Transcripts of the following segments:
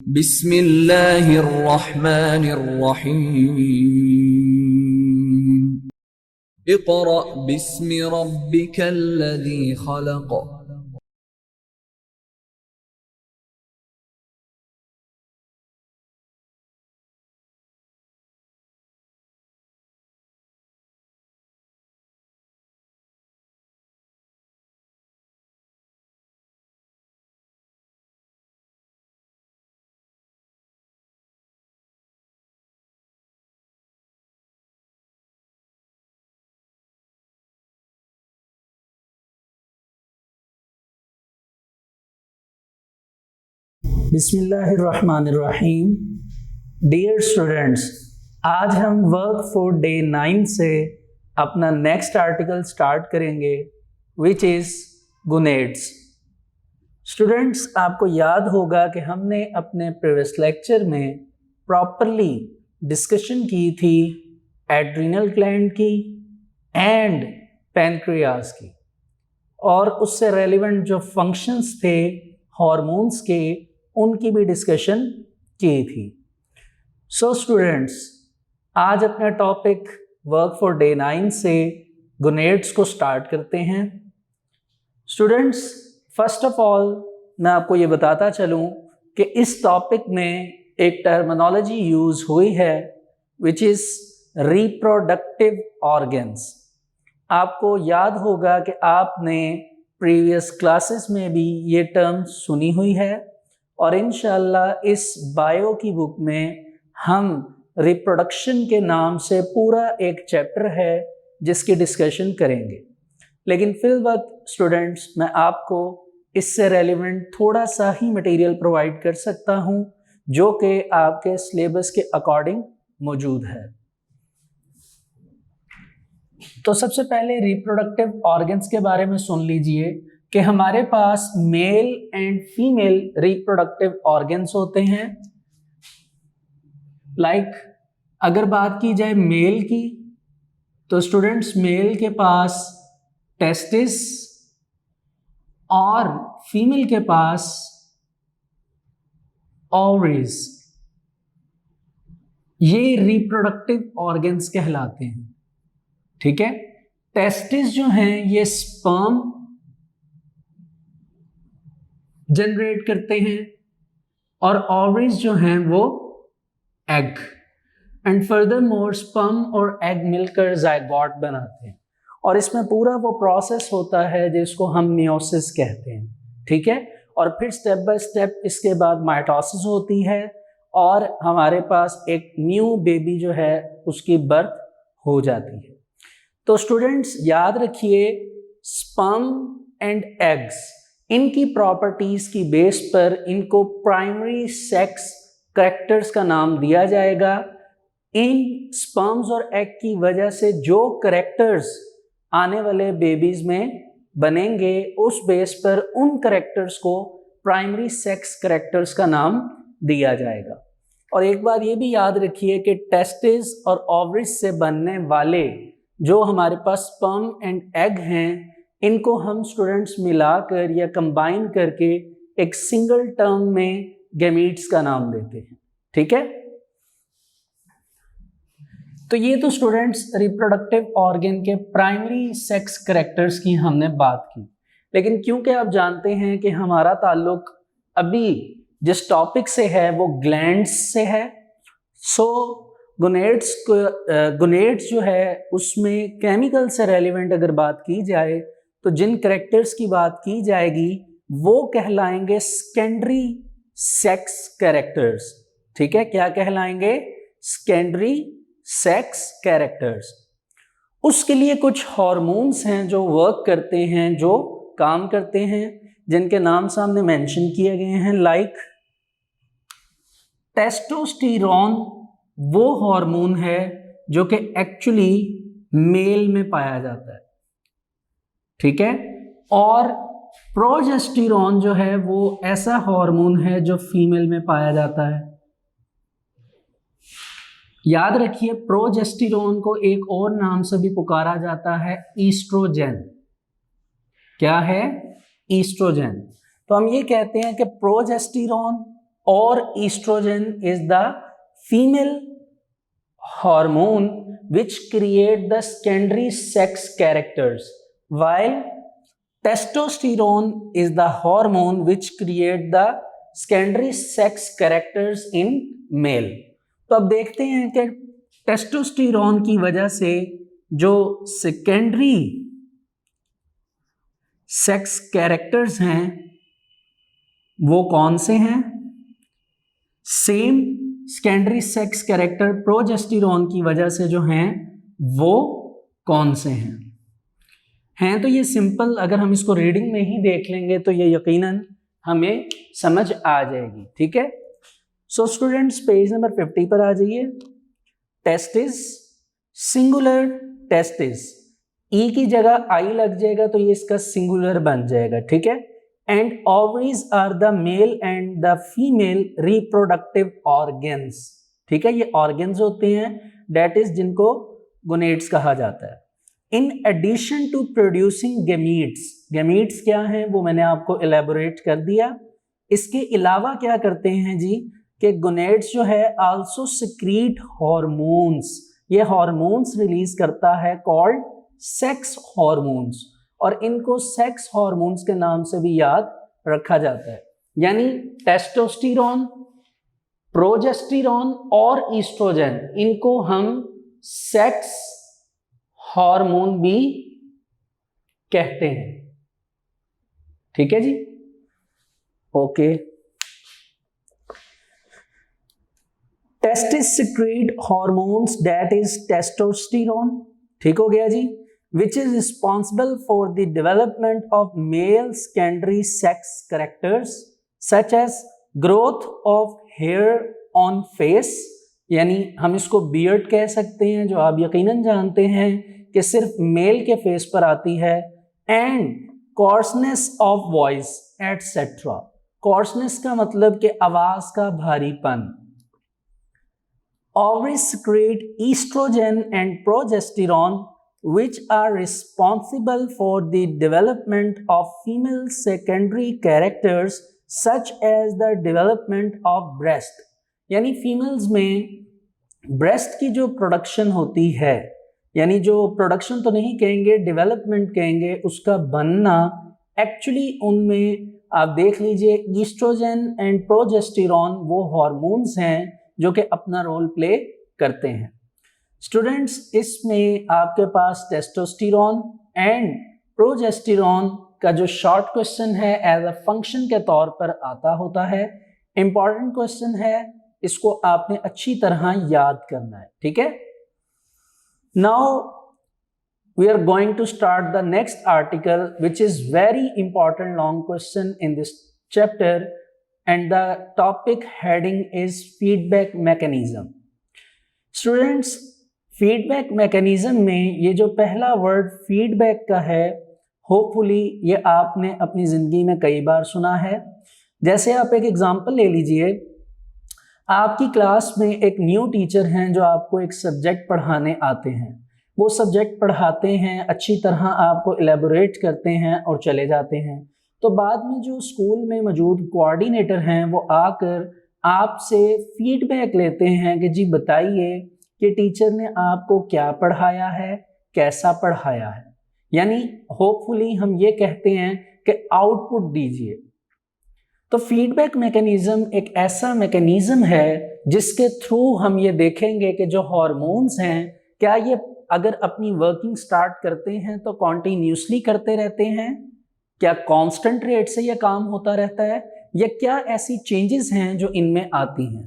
बिस्मिल्लाहिर्रहमानिर्रहीम। इक़रा बिस्मि रब्बिकल्लज़ी खलक़। बिस्मिल्लाहिर्रहमानिर्रहीम। Dear students, आज हम वर्क फॉर डे 9 से अपना नेक्स्ट आर्टिकल स्टार्ट करेंगे विच इज़ गोनेड्स। स्टूडेंट्स, आपको याद होगा कि हमने अपने प्रीवियस लेक्चर में प्रॉपरली डिस्कशन की थी एड्रिनल ग्लैंड की एंड पैनक्रियाज की, और उससे रेलिवेंट जो फंक्शंस थे हार्मोन्स के उनकी भी डिस्कशन की थी। सो स्टूडेंट्स, आज अपना टॉपिक वर्क फॉर डे 9 से गोनेड्स को स्टार्ट करते हैं। स्टूडेंट्स, फर्स्ट ऑफ ऑल मैं आपको ये बताता चलूँ कि इस टॉपिक में एक टर्मिनोलॉजी यूज़ हुई है विच इज़ रिप्रोडक्टिव ऑर्गन्स। आपको याद होगा कि आपने प्रीवियस क्लासेस में भी ये टर्म सुनी हुई है, और इंशाल्लाह इस बायो की बुक में हम रिप्रोडक्शन के नाम से पूरा एक चैप्टर है जिसकी डिस्कशन करेंगे। लेकिन फिल वक्त स्टूडेंट्स, मैं आपको इससे रेलिवेंट थोड़ा सा ही मटेरियल प्रोवाइड कर सकता हूँ जो कि आपके सिलेबस के अकॉर्डिंग मौजूद है। तो सबसे पहले रिप्रोडक्टिव ऑर्गन्स के बारे में सुन लीजिए कि हमारे पास male and female reproductive organs होते हैं। अगर बात की जाए मेल की, तो स्टूडेंट्स मेल के पास टेस्टिस और फीमेल के पास ओवरीज, ये रिप्रोडक्टिव ऑर्गन्स कहलाते हैं। ठीक है, टेस्टिस जो हैं ये स्पर्म जनरेट करते हैं और ओवरीज जो हैं वो egg, and further more sperm और एग मिलकर जायगोट बनाते हैं, और इसमें पूरा वो प्रोसेस होता है जिसको हम मियोसिस कहते हैं। ठीक है, और फिर स्टेप बाय स्टेप इसके बाद माइटोसिस होती है और हमारे पास एक न्यू बेबी जो है उसकी बर्थ हो जाती है। तो स्टूडेंट्स याद रखिए, स्पर्म एंड एग्स, इनकी प्रॉपर्टीज की बेस पर इनको प्राइमरी सेक्स कैरेक्टर्स का नाम दिया जाएगा। इन स्पर्म्स और एग की वजह से जो कैरेक्टर्स आने वाले बेबीज में बनेंगे, उस बेस पर उन कैरेक्टर्स को प्राइमरी सेक्स कैरेक्टर्स का नाम दिया जाएगा। और एक बात ये भी याद रखिए कि टेस्टिस और ओवरीज से बनने वाले जो हमारे पास स्पर्म एंड एग हैं, इनको हम स्टूडेंट्स मिलाकर या कंबाइन करके एक सिंगल टर्म में गैमीट्स का नाम देते हैं। ठीक है, तो ये तो स्टूडेंट्स रिप्रोडक्टिव ऑर्गन के प्राइमरी सेक्स कैरेक्टर्स की हमने बात की। लेकिन क्योंकि आप जानते हैं कि हमारा ताल्लुक अभी जिस टॉपिक से है वो ग्लैंड्स से है, सो गोनेड्स जो है उसमें केमिकल से रेलिवेंट अगर बात की जाए तो जिन कैरेक्टर्स की बात की जाएगी वो कहलाएंगे सेकेंडरी सेक्स कैरेक्टर्स। ठीक है, क्या कहलाएंगे? Secondary sex characters. उसके लिए कुछ हार्मोन्स हैं जो वर्क करते हैं, जो काम करते हैं, जिनके नाम सामने मेंशन किए गए हैं। लाइक टेस्टोस्टेरोन वो हार्मोन है जो कि एक्चुअली मेल में पाया जाता है। ठीक है, और प्रोजेस्टेरोन जो है वो ऐसा हार्मोन है जो फीमेल में पाया जाता है। याद रखिए, प्रोजेस्टेरोन को एक और नाम से भी पुकारा जाता है ईस्ट्रोजन। क्या है? ईस्ट्रोजन। तो हम ये कहते हैं कि progesterone or estrogen is the female hormone which create the secondary sex characters, while testosterone is the hormone which create the secondary sex characters in male. तो अब देखते हैं कि टेस्टोस्टेरोन की वजह से जो सेकेंडरी सेक्स कैरेक्टर्स हैं वो कौन से हैं, same secondary sex character progesterone की वजह से जो हैं वो कौन से हैं तो ये सिंपल, अगर हम इसको रीडिंग में ही देख लेंगे तो ये यकीनन हमें समझ आ जाएगी, ठीक है। सो स्टूडेंट्स पेज नंबर 50 पर आ जाइए। टेस्टिस, सिंगुलर टेस्टिस, ई की जगह आई लग जाएगा तो ये इसका सिंगुलर बन जाएगा, ठीक है। And ovaries are the male and the female reproductive organs, ठीक है। ये ऑर्गन्स होते हैं डेट इज जिनको गोनेड्स कहा जाता है। In addition to producing gametes, gametes क्या हैं वो मैंने आपको एलेबोरेट कर दिया। इसके अलावा क्या करते हैं जी कि गोनेड्स जो है आल्सो सिक्रीट हार्मोन्स, ये हार्मोन्स रिलीज करता है कॉल्ड सेक्स हार्मोन्स, और इनको सेक्स हार्मोन्स के नाम से भी याद रखा जाता है। यानी टेस्टोस्टेरोन, प्रोजेस्टेरोन और ईस्ट्रोजन, इनको हम सेक्स हार्मोन भी कहते हैं, ठीक है जी, okay. Testis secrete hormones that is testosterone, ठीक हो गया जी, which is responsible for the development of male secondary sex characters such as growth of hair on face, यानी हम इसको बियर्ड कह सकते हैं जो आप यकीनन जानते हैं कि सिर्फ मेल के फेस पर आती है, and coarseness of voice etc. coarseness का मतलब कि आवाज का भारीपन। Ovaries secrete estrogen and progesterone which are responsible for the development of female secondary characters such as the development of breast, यानी फीमेल्स में ब्रेस्ट की जो प्रोडक्शन होती है, यानी जो प्रोडक्शन तो नहीं कहेंगे, डेवलपमेंट कहेंगे, उसका बनना एक्चुअली उनमें आप देख लीजिए ईस्ट्रोजन एंड प्रोजेस्टेरोन वो हार्मोन्स हैं जो कि अपना रोल प्ले करते हैं। स्टूडेंट्स इसमें आपके पास टेस्टोस्टेरोन एंड प्रोजेस्टेरोन का जो शॉर्ट क्वेश्चन है एज अ फंक्शन के तौर पर आता होता है, इंपॉर्टेंट क्वेश्चन है, इसको आपने अच्छी तरह याद करना है, ठीक है। Now we are going to start the next article which is very important long question in this chapter and the topic heading is feedback mechanism. Students feedback mechanism में ये जो पहला वर्ड फीडबैक का है, होपफुली ये आपने अपनी ज़िंदगी में कई बार सुना है। जैसे आप एक एग्जांपल ले लीजिए, आपकी क्लास में एक न्यू टीचर हैं जो आपको एक सब्जेक्ट पढ़ाने आते हैं, वो सब्जेक्ट पढ़ाते हैं, अच्छी तरह आपको एलेबोरेट करते हैं और चले जाते हैं। तो बाद में जो स्कूल में मौजूद कोऑर्डिनेटर हैं वो आकर आपसे फीडबैक लेते हैं कि जी बताइए कि टीचर ने आपको क्या पढ़ाया है, कैसा पढ़ाया है, यानी होपफुली हम ये कहते हैं कि आउटपुट दीजिए। तो फीडबैक मैकेनिज्म एक ऐसा मैकेनिज्म है जिसके थ्रू हम ये देखेंगे कि जो हार्मोन्स हैं क्या ये अगर अपनी वर्किंग स्टार्ट करते हैं तो कॉन्टिन्यूसली करते रहते हैं, क्या कांस्टेंट रेट से ये काम होता रहता है, या क्या ऐसी चेंजेस हैं जो इनमें आती हैं।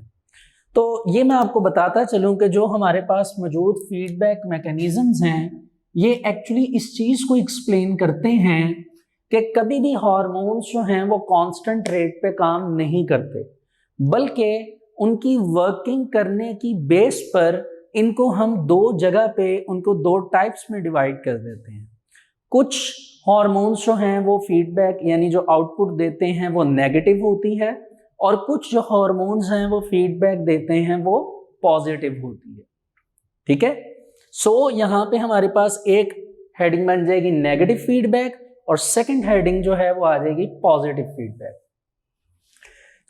तो ये मैं आपको बताता चलूं कि जो हमारे पास मौजूद फीडबैक मैकेनिज्म्स हैं ये एक्चुअली इस चीज़ को एक्सप्लेन करते हैं कि कभी भी हार्मोन्स जो हैं वो कांस्टेंट रेट पे काम नहीं करते, बल्कि उनकी वर्किंग करने की बेस पर इनको हम दो जगह पे उनको दो टाइप्स में डिवाइड कर देते हैं। कुछ हार्मोन्स जो हैं वो फीडबैक यानी जो आउटपुट देते हैं वो नेगेटिव होती है, और कुछ जो हार्मोन्स हैं वो फीडबैक देते हैं वो पॉजिटिव होती है, ठीक है। सो यहाँ पे हमारे पास एक हेडिंग बन जाएगी नेगेटिव फीडबैक और सेकंड हेडिंग जो है वो आ जाएगी पॉजिटिव फीडबैक।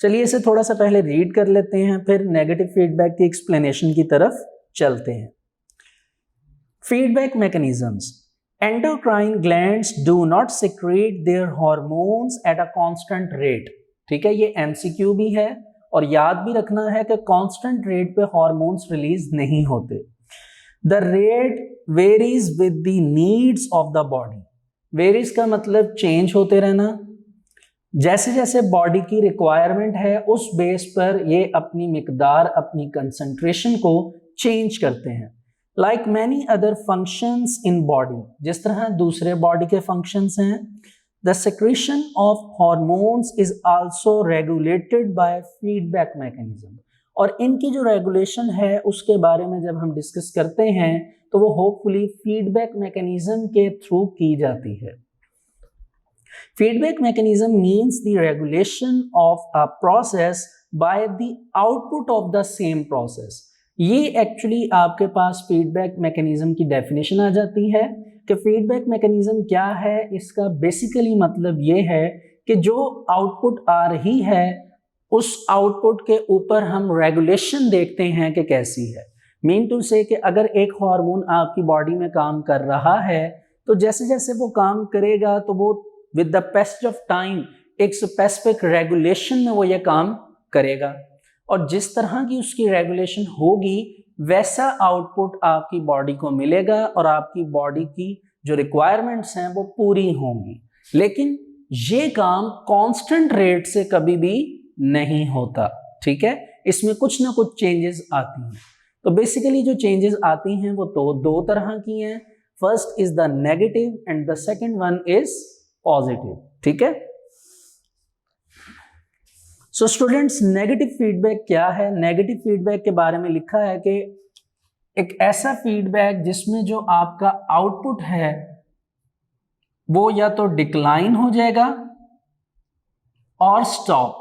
चलिए इसे थोड़ा सा पहले रीड कर लेते हैं, फिर नेगेटिव फीडबैक की एक्सप्लेनेशन की तरफ चलते हैं। Feedback mechanisms. Endocrine glands do not secrete their hormones at a constant rate. ठीक है, ये एमसीक्यू भी है और याद भी रखना है कि कांस्टेंट रेट पे हॉर्मोन्स रिलीज नहीं होते। The rate varies with the needs of the body. Varies का मतलब चेंज होते रहना, जैसे जैसे बॉडी की रिक्वायरमेंट है उस बेस पर ये अपनी मिकदार, अपनी कंसंट्रेशन को चेंज करते हैं। Like many other functions in body, जिस तरह दूसरे बॉडी के फंक्शंस हैं। The secretion of hormones is also regulated by feedback mechanism. और इनकी जो रेगुलेशन है उसके बारे में जब हम डिस्कस करते हैं तो वो होपफुली फीडबैक मैकेनिज्म के थ्रू की जाती है। Feedback mechanism means the regulation of a process by the output of the same process. ये एक्चुअली आपके पास फीडबैक मैकेनिज्म की डेफिनेशन आ जाती है कि फीडबैक मैकेनिज्म क्या है। इसका बेसिकली मतलब ये है कि जो आउटपुट आ रही है उस आउटपुट के ऊपर हम रेगुलेशन देखते हैं कि कैसी है। मीन टू से कि अगर एक हार्मोन आपकी बॉडी में काम कर रहा है तो जैसे जैसे वो काम करेगा तो वो with the passage of time एक स्पेसिफिक रेगुलेशन में वो ये काम करेगा, और जिस तरह की उसकी रेगुलेशन होगी वैसा आउटपुट आपकी बॉडी को मिलेगा और आपकी बॉडी की जो रिक्वायरमेंट्स हैं वो पूरी होंगी। लेकिन ये काम कांस्टेंट रेट से कभी भी नहीं होता। ठीक है, इसमें कुछ ना कुछ चेंजेस आती हैं। तो बेसिकली जो चेंजेस आती हैं वो तो दो तरह की हैं। First is the negative and the second one is positive. ठीक है, सो स्टूडेंट्स नेगेटिव फीडबैक क्या है? नेगेटिव फीडबैक के बारे में लिखा है कि एक ऐसा फीडबैक जिसमें जो आपका आउटपुट है वो या तो डिक्लाइन हो जाएगा और स्टॉप,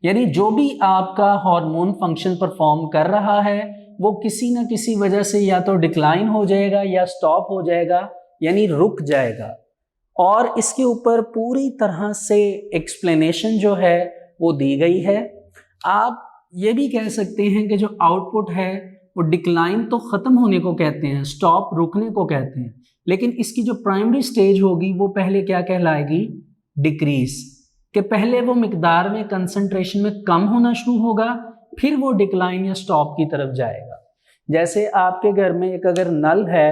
यानी जो भी आपका हार्मोन फंक्शन परफॉर्म कर रहा है वो किसी ना किसी वजह से या तो डिक्लाइन हो जाएगा या स्टॉप हो जाएगा, यानी रुक जाएगा। और इसके ऊपर पूरी तरह से एक्सप्लेनेशन जो है वो दी गई है। आप ये भी कह सकते हैं कि जो आउटपुट है वो डिक्लाइन तो ख़त्म होने को कहते हैं, स्टॉप रुकने को कहते हैं, लेकिन इसकी जो प्राइमरी स्टेज होगी वो पहले क्या कहलाएगी? डिक्रीज। कि पहले वो मिकदार में, कंसंट्रेशन में कम होना शुरू होगा, फिर वो डिक्लाइन या स्टॉप की तरफ जाएगा। जैसे आपके घर में एक अगर नल है,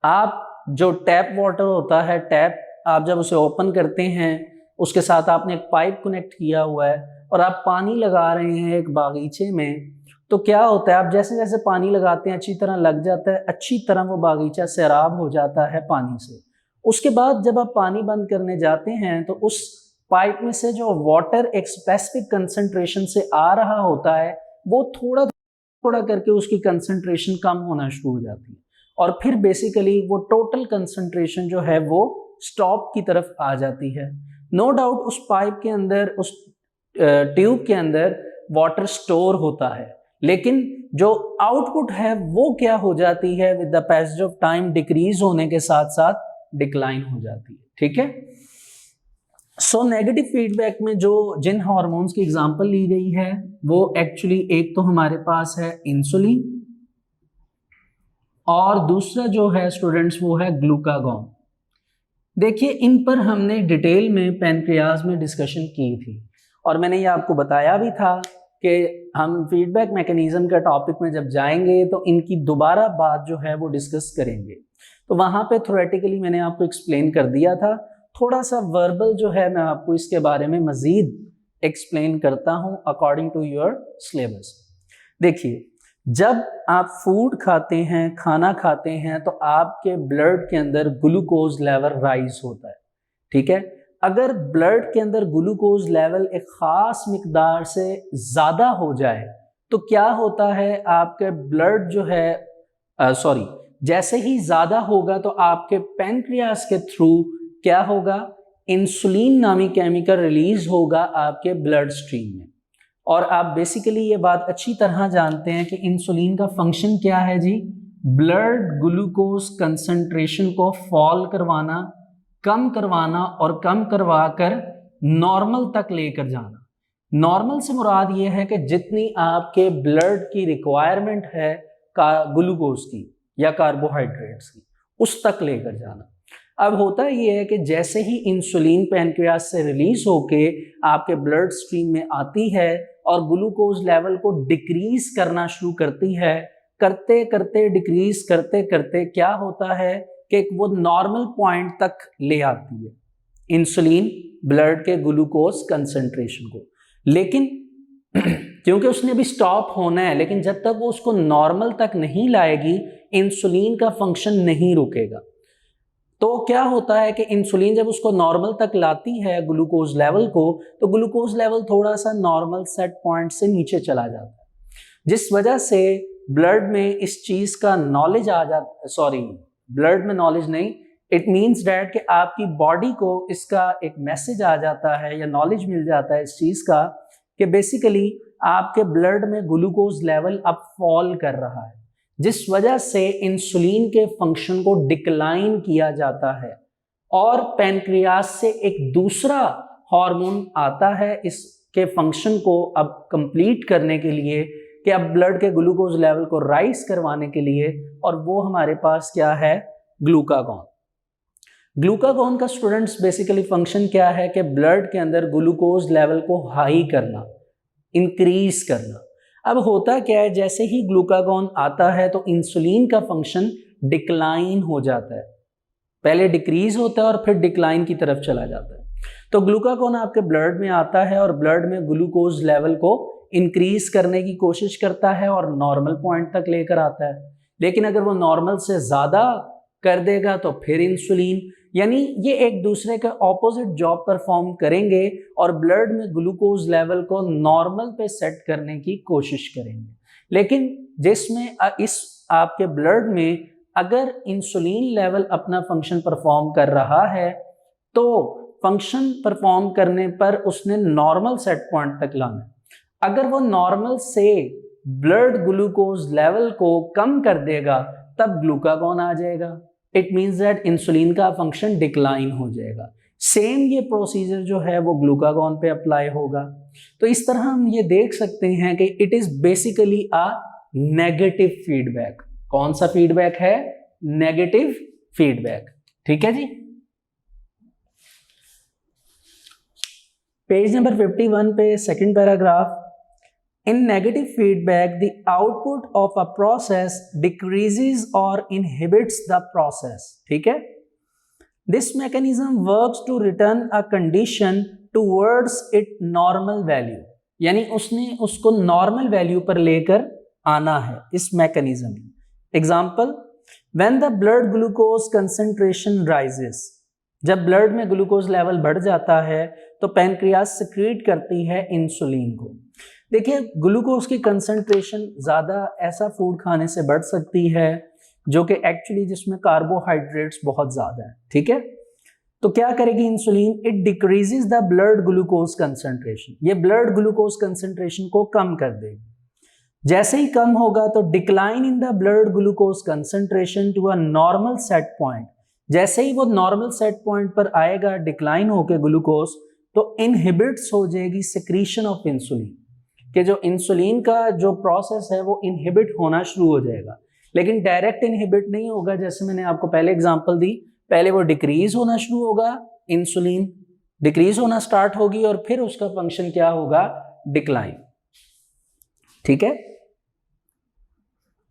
आप जो टैप वाटर होता है, टैप आप जब उसे ओपन करते हैं उसके साथ आपने एक पाइप कनेक्ट किया हुआ है और आप पानी लगा रहे हैं एक बागीचे में, तो क्या होता है आप जैसे जैसे पानी लगाते हैं अच्छी तरह लग जाता है, अच्छी तरह वो बागीचा सैराब हो जाता है पानी से। उसके बाद जब आप पानी बंद करने जाते हैं तो उस पाइप में से जो वाटर एक स्पेसिफिक कंसंट्रेशन से आ रहा होता है वो थोड़ा थोड़ा करके उसकी कंसंट्रेशन कम होना शुरू हो जाती है और फिर बेसिकली वो टोटल कंसंट्रेशन जो है वो स्टॉप की तरफ आ जाती है। नो डाउट उस पाइप के अंदर, उस ट्यूब के अंदर वाटर स्टोर होता है, लेकिन जो आउटपुट है वो क्या हो जाती है? With the passage of time decrease होने के साथ साथ डिक्लाइन हो जाती है। ठीक है, सो नेगेटिव फीडबैक में जो जिन हार्मोन्स की एग्जांपल ली गई है वो एक्चुअली एक तो हमारे पास है इंसुलिन और दूसरा जो है स्टूडेंट्स वो है ग्लूकागॉन। देखिए इन पर हमने डिटेल में पैनक्रियाज में डिस्कशन की थी और मैंने ये आपको बताया भी था कि हम फीडबैक मैकेनिज्म का टॉपिक में जब जाएंगे तो इनकी दोबारा बात जो है वो डिस्कस करेंगे। तो वहाँ पे थ्योरेटिकली मैंने आपको एक्सप्लेन कर दिया था। थोड़ा सा वर्बल जो है मैं आपको इसके बारे में मज़ीद एक्सप्लेन करता हूँ अकॉर्डिंग टू योर सिलेबस। देखिए जब आप फूड खाते हैं, खाना खाते हैं, तो आपके ब्लड के अंदर ग्लूकोज लेवल राइज होता है। ठीक है, अगर ब्लड के अंदर ग्लूकोज लेवल एक ख़ास मिकदार से ज़्यादा हो जाए तो क्या होता है? आपके ब्लड जो है जैसे ही ज़्यादा होगा तो आपके पैनक्रियास के थ्रू क्या होगा? इंसुलिन नामी केमिकल रिलीज होगा आपके ब्लड स्ट्रीम में। और आप बेसिकली ये बात अच्छी तरह जानते हैं कि इंसुलिन का फंक्शन क्या है जी? ब्लड ग्लूकोज कंसंट्रेशन को फॉल करवाना, कम करवाना और कम करवा कर नॉर्मल तक लेकर जाना। नॉर्मल से मुराद ये है कि जितनी आपके ब्लड की रिक्वायरमेंट है ग्लूकोज की या कार्बोहाइड्रेट्स की, उस तक लेकर जाना। अब होता ये है कि जैसे ही इंसुलिन पैनक्रियास से रिलीज होके आपके ब्लड स्ट्रीम में आती है और ग्लूकोज लेवल को डिक्रीज करना शुरू करती है, करते करते डिक्रीज करते करते क्या होता है कि वो नॉर्मल पॉइंट तक ले आती है इंसुलिन ब्लड के ग्लूकोज कंसंट्रेशन को। लेकिन क्योंकि उसने भी स्टॉप होना है, लेकिन जब तक वो उसको नॉर्मल तक नहीं लाएगी इंसुलिन का फंक्शन नहीं रुकेगा। तो क्या होता है कि इंसुलिन जब उसको नॉर्मल तक लाती है ग्लूकोज लेवल को, तो ग्लूकोज लेवल थोड़ा सा नॉर्मल सेट पॉइंट से नीचे चला जाता है, जिस वजह से ब्लड में इस चीज का नॉलेज आ जाता, सॉरी ब्लड में नॉलेज नहीं, इट मीन्स डैट कि आपकी बॉडी को इसका एक मैसेज आ जाता है या नॉलेज मिल जाता है इस चीज का कि बेसिकली आपके ब्लड में ग्लूकोज लेवल अब फॉल कर रहा है, जिस वजह से इंसुलिन के फंक्शन को डिक्लाइन किया जाता है और पैनक्रियास से एक दूसरा हार्मोन आता है इसके फंक्शन को अब कंप्लीट करने के लिए कि अब ब्लड के ग्लूकोज लेवल को राइज करवाने के लिए, और वो हमारे पास क्या है, ग्लूकागॉन। ग्लूकागॉन का स्टूडेंट्स बेसिकली फंक्शन क्या है कि ब्लड के अंदर ग्लूकोज लेवल को हाई करना, इंक्रीज करना। अब होता क्या है, जैसे ही ग्लूकागॉन आता है तो इंसुलिन का फंक्शन डिक्लाइन हो जाता है, पहले डिक्रीज होता है और फिर डिक्लाइन की तरफ चला जाता है। तो ग्लूकागॉन आपके ब्लड में आता है और ब्लड में ग्लूकोज लेवल को इंक्रीज करने की कोशिश करता है और नॉर्मल पॉइंट तक लेकर आता है। लेकिन अगर वो नॉर्मल से ज्यादा कर देगा तो फिर इंसुलिन, यानी ये एक दूसरे के ऑपोजिट जॉब परफॉर्म करेंगे और ब्लड में ग्लूकोज लेवल को नॉर्मल पे सेट करने की कोशिश करेंगे। लेकिन जिसमें इस आपके ब्लड में अगर इंसुलिन लेवल अपना फंक्शन परफॉर्म कर रहा है तो फंक्शन परफॉर्म करने पर उसने नॉर्मल सेट पॉइंट तक लाना है। अगर वो नॉर्मल से ब्लड ग्लूकोज लेवल को कम कर देगा तब ग्लूकागॉन आ जाएगा। इट मीन्स दैट इंसुलिन का फंक्शन डिक्लाइन हो जाएगा। सेम ये प्रोसीजर जो है वो ग्लूकागॉन पे अप्लाई होगा। तो इस तरह हम ये देख सकते हैं कि it is basically a negative feedback. कौन सा फीडबैक है? Negative feedback. ठीक है जी। पेज नंबर 51 पे second paragraph, in negative feedback the output of a process decreases or inhibits the process। ठीक है, this mechanism works to return a condition towards its normal value, यानी उसने उसको normal value पर लेकर आना है इस मैकेनिज्म में। Example, when the blood glucose concentration rises, जब ब्लड में ग्लूकोज लेवल बढ़ जाता है तो पैनक्रियास सिक्रीट करती है इंसुलिन को। देखिए, ग्लूकोज की कंसंट्रेशन ज़्यादा ऐसा फूड खाने से बढ़ सकती है जो कि एक्चुअली जिसमें कार्बोहाइड्रेट्स बहुत ज़्यादा है। ठीक है, तो क्या करेगी insulin? It decreases the blood glucose concentration, ये ब्लड ग्लूकोज कंसंट्रेशन को कम कर देगी। जैसे ही कम होगा तो decline in the blood glucose concentration to a normal set point, जैसे ही वो नॉर्मल सेट पॉइंट पर आएगा डिक्लाइन होकर ग्लूकोज, तो इनहिबिट्स हो जाएगी सिक्रीशन ऑफ इंसुलिन, कि जो इंसुलिन का जो प्रोसेस है वो इनहिबिट होना शुरू हो जाएगा। लेकिन डायरेक्ट इनहिबिट नहीं होगा, जैसे मैंने आपको पहले एग्जांपल दी, पहले वो डिक्रीज होना शुरू होगा, इंसुलिन डिक्रीज होना स्टार्ट होगी और फिर उसका फंक्शन क्या होगा? डिक्लाइन। ठीक है,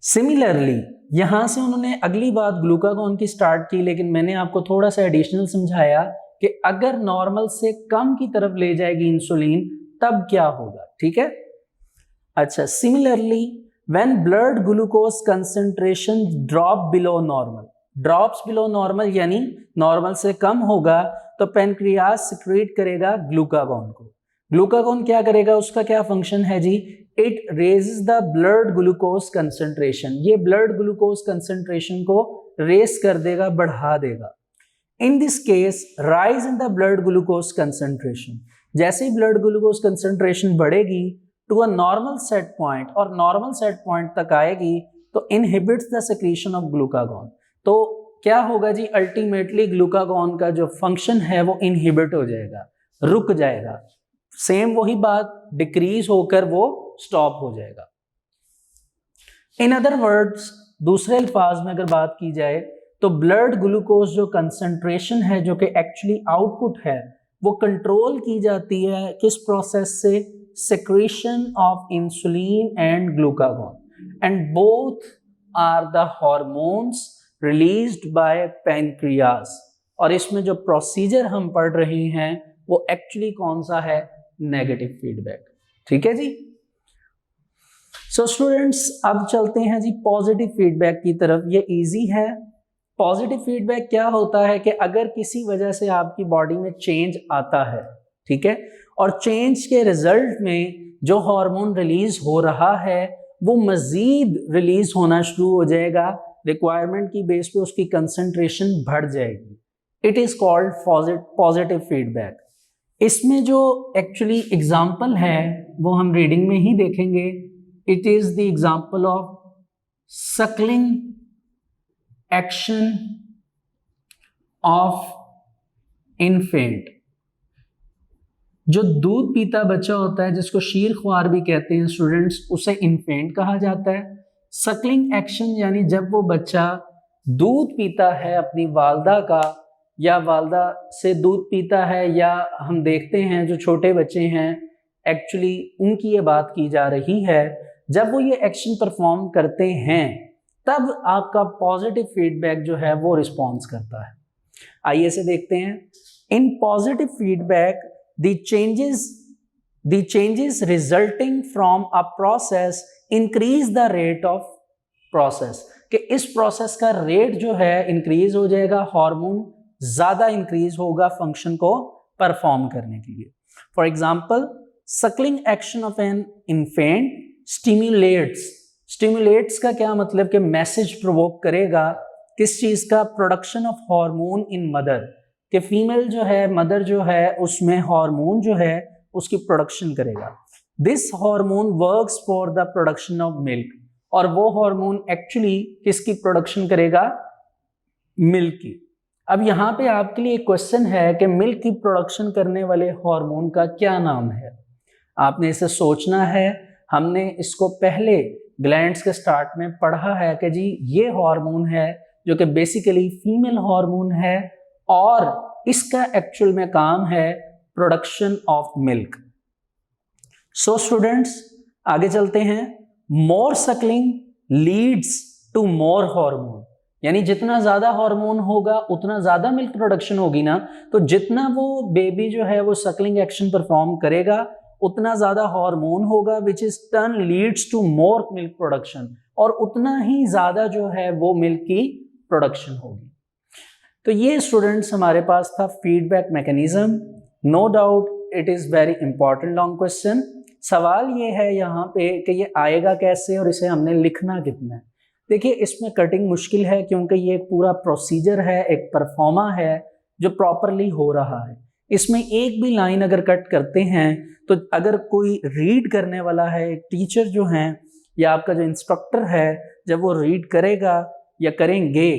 सिमिलरली यहां से उन्होंने अगली बात ग्लूकागॉन की स्टार्ट की, लेकिन मैंने आपको थोड़ा सा एडिशनल समझाया कि अगर नॉर्मल से कम की तरफ ले जाएगी इंसुलिन तब क्या होगा। ठीक है, अच्छा, similarly when blood glucose concentration drop below normal, drops below normal यानी नॉर्मल से कम होगा तो पैनक्रियास सिक्रीट करेगा ग्लूकागॉन को। ग्लूकागॉन क्या करेगा? उसका क्या फंक्शन है जी? It raises the blood glucose concentration, ये ब्लड ग्लूकोज कंसंट्रेशन को रेस कर देगा, बढ़ा देगा। In this case rise in the blood glucose concentration, जैसे ही ब्लड ग्लूकोज कंसंट्रेशन बढ़ेगी to a normal set point और नॉर्मल सेट पॉइंट तक आएगी तो inhibits the secretion of glucagon. तो क्या होगा जी? अल्टीमेटली ग्लूकागॉन का जो फंक्शन है वो इनहिबिट हो जाएगा रुक जाएगा। सेम वही बात, डिक्रीज होकर वो स्टॉप हो जाएगा। इन अदर वर्ड्स, दूसरे अल्फाज में अगर बात की जाए तो ब्लड ग्लूकोज जो कंसंट्रेशन है, जो कि एक्चुअली आउटपुट है, वो कंट्रोल की जाती है किस प्रोसेस से? Secretion of insulin and glucagon, and both are the hormones released by pancreas. और इसमें जो प्रोसीजर हम पढ़ रहे हैं वो एक्चुअली कौन सा है? Negative feedback. ठीक है जी। सो स्टूडेंट्स, अब चलते हैं जी पॉजिटिव फीडबैक की तरफ। ये इजी है। पॉजिटिव फीडबैक क्या होता है कि अगर किसी वजह से आपकी बॉडी में चेंज आता है, ठीक है, और चेंज के रिजल्ट में जो हार्मोन रिलीज हो रहा है वो मजीद रिलीज होना शुरू हो जाएगा, रिक्वायरमेंट की बेस पे उसकी कंसंट्रेशन बढ़ जाएगी। It is called positive feedback. इसमें जो एक्चुअली एग्जाम्पल है वो हम रीडिंग में ही देखेंगे। It is the example of suckling action of infant। जो दूध पीता बच्चा होता है, जिसको शीर ख्वार भी कहते हैं स्टूडेंट्स, उसे इन्फेंट कहा जाता है। सकलिंग एक्शन यानी जब वो बच्चा दूध पीता है अपनी वालदा का, या वालदा से दूध पीता है, या हम देखते हैं जो छोटे बच्चे हैं एक्चुअली उनकी ये बात की जा रही है, जब वो ये एक्शन परफॉर्म करते हैं तब आपका पॉजिटिव फीडबैक जो है वो रिस्पॉन्स करता है। आइए इसे देखते हैं। In positive feedback the changes resulting from a process increase the rate of process, कि इस प्रोसेस का रेट जो है इंक्रीज हो जाएगा, हार्मोन ज्यादा इंक्रीज होगा फंक्शन को परफॉर्म करने के लिए। For example, Suckling action of an infant stimulates का क्या मतलब कि मैसेज प्रोवोक करेगा किस चीज का? Production of hormone in mother, कि फीमेल जो है, मदर जो है, उसमें हार्मोन जो है उसकी प्रोडक्शन करेगा। This hormone works for the production of milk, और वो हार्मोन एक्चुअली किसकी प्रोडक्शन करेगा? मिल्क की। अब यहाँ पे आपके लिए एक क्वेश्चन है कि मिल्क की प्रोडक्शन करने वाले हार्मोन का क्या नाम है? आपने इसे सोचना है। हमने इसको पहले ग्लैंड्स के स्टार्ट में पढ़ा है कि जी ये हार्मोन है जो कि बेसिकली फीमेल हार्मोन है, और इसका एक्चुअल में काम है production of milk. So students, आगे चलते हैं। More suckling leads to more hormone, यानी जितना ज्यादा हार्मोन होगा उतना ज्यादा मिल्क प्रोडक्शन होगी ना, तो जितना वो बेबी जो है वो सकलिंग एक्शन परफॉर्म करेगा उतना ज्यादा हार्मोन होगा, which is turn leads to more milk production, और उतना ही ज्यादा जो है वो मिल्क की प्रोडक्शन होगी। तो ये स्टूडेंट्स हमारे पास था feedback mechanism. No doubt it is very important long question. सवाल ये है यहाँ पे कि ये आएगा कैसे और इसे हमने लिखना कितना है। देखिए, इसमें कटिंग मुश्किल है क्योंकि ये एक पूरा प्रोसीजर है, एक परफॉर्मा है जो प्रॉपरली हो रहा है। इसमें एक भी लाइन अगर कट करते हैं तो अगर कोई रीड करने वाला है, एक टीचर जो हैं या आपका जो इंस्ट्रक्टर है, जब वो रीड करेगा या करेंगे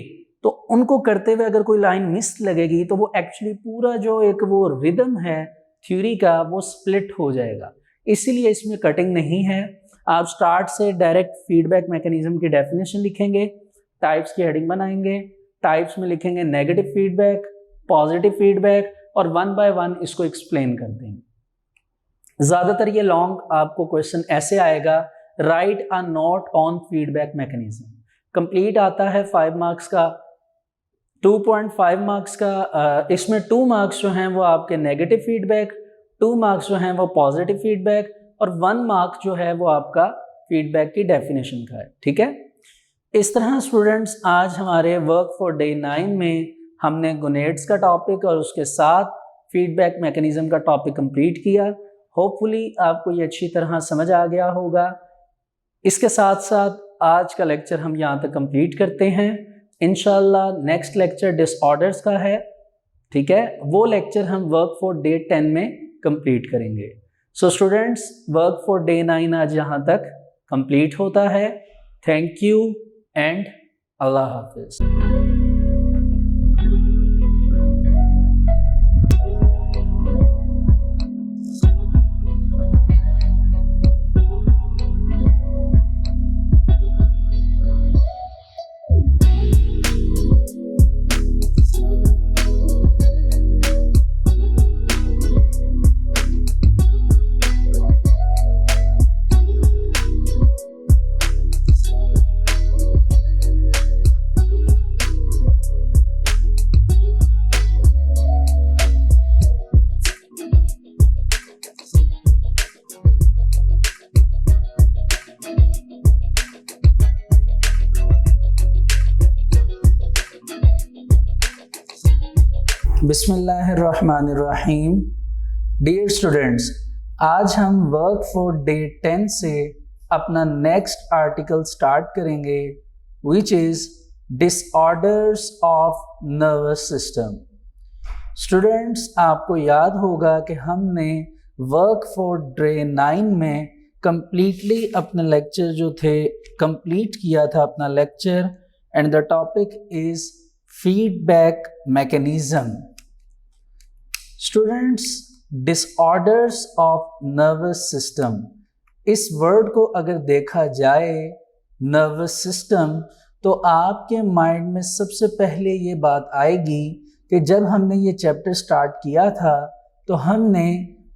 तो उनको करते हुए अगर कोई लाइन मिस लगेगी तो वो एक्चुअली पूरा जो एक वो रिदम है थ्योरी का वो स्प्लिट हो जाएगा। इसीलिए इसमें कटिंग नहीं है। आप स्टार्ट से डायरेक्ट फीडबैक मैकेनिज्म की डेफिनेशन लिखेंगे, टाइप्स की हेडिंग बनाएंगे, टाइप्स में लिखेंगे नेगेटिव फीडबैक, पॉजिटिव फीडबैक, और वन बाय वन इसको एक्सप्लेन कर देंगे। ज़्यादातर ये लॉन्ग आपको क्वेश्चन ऐसे आएगा, right a note on feedback mechanism. Complete आता है 5 मार्क्स का, 2.5 मार्क्स का। इसमें 2 मार्क्स जो हैं वो आपके नेगेटिव फीडबैक, 2 मार्क्स जो हैं वो पॉजिटिव फीडबैक, और 1 मार्क जो है वो आपका फीडबैक की डेफिनेशन का है। ठीक है, इस तरह स्टूडेंट्स आज हमारे वर्क फॉर डे 9 में हमने गोनेड्स का टॉपिक और उसके साथ फीडबैक मैकेनिज्म का टॉपिक कंप्लीट किया। होपफुली आपको ये अच्छी तरह समझ आ गया होगा। इसके साथ साथ आज का लेक्चर हम यहाँ तक कंप्लीट करते हैं। इंशाल्लाह नेक्स्ट लेक्चर डिसऑर्डर्स का है, ठीक है, वो लेक्चर हम वर्क फॉर डे 10 में कंप्लीट करेंगे। So students, work for day 9 आज यहाँ तक कंप्लीट होता है। थैंक यू एंड अल्लाह हाफिज। बिस्मिल्लाहिर्रहमानिर्रहीम। डियर स्टूडेंट्स, आज हम वर्क फॉर डे 10 से अपना नेक्स्ट आर्टिकल स्टार्ट करेंगे, which is disorders of nervous system. Students, आपको याद होगा कि हमने वर्क फॉर डे 9 में कंप्लीटली अपने लेक्चर जो थे कंप्लीट किया था अपना lecture, and the topic is feedback mechanism. Students, disorders of nervous system, इस वर्ड को अगर देखा जाए नर्वस सिस्टम, तो आपके माइंड में सबसे पहले ये बात आएगी कि जब हमने ये चैप्टर स्टार्ट किया था तो हमने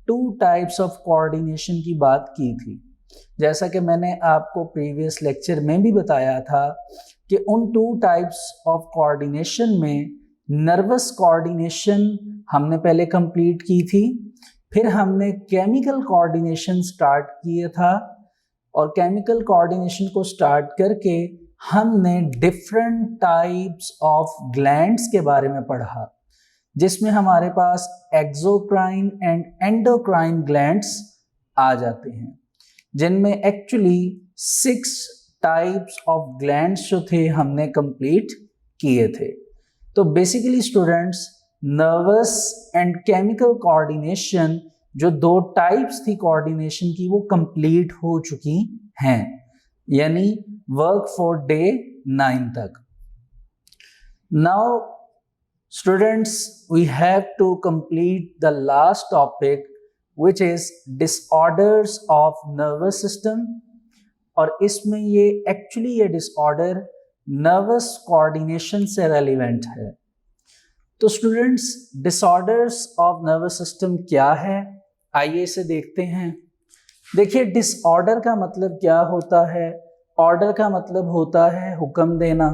2 टाइप्स ऑफ कोऑर्डिनेशन की बात की थी। जैसा कि मैंने आपको प्रीवियस लेक्चर में भी बताया था कि उन 2 टाइप्स ऑफ कोऑर्डिनेशन में नर्वस कोऑर्डिनेशन हमने पहले कंप्लीट की थी, फिर हमने केमिकल कोऑर्डिनेशन स्टार्ट किया था, और केमिकल कोऑर्डिनेशन को स्टार्ट करके हमने डिफरेंट टाइप्स ऑफ ग्लैंड्स के बारे में पढ़ा, जिसमें हमारे पास एक्सोक्राइन एंड एंडोक्राइन ग्लैंड्स आ जाते हैं, जिनमें एक्चुअली 6 टाइप्स ऑफ ग्लैंड्स जो थे हमने कंप्लीट किए थे। तो basically students, nervous and chemical coordination जो 2 टाइप्स थी कोऑर्डिनेशन की, वो कंप्लीट हो चुकी हैं, यानी वर्क फॉर डे 9 तक। Now students, we have to complete the last topic, which is disorders of nervous system, और इसमें ये डिसऑर्डर नर्वस कोऑर्डिनेशन से रेलिवेंट है। तो students, disorders of nervous system क्या है, आइए इसे देखते हैं। देखिए, डिसऑर्डर का मतलब क्या होता है? ऑर्डर का मतलब होता है हुक्म देना।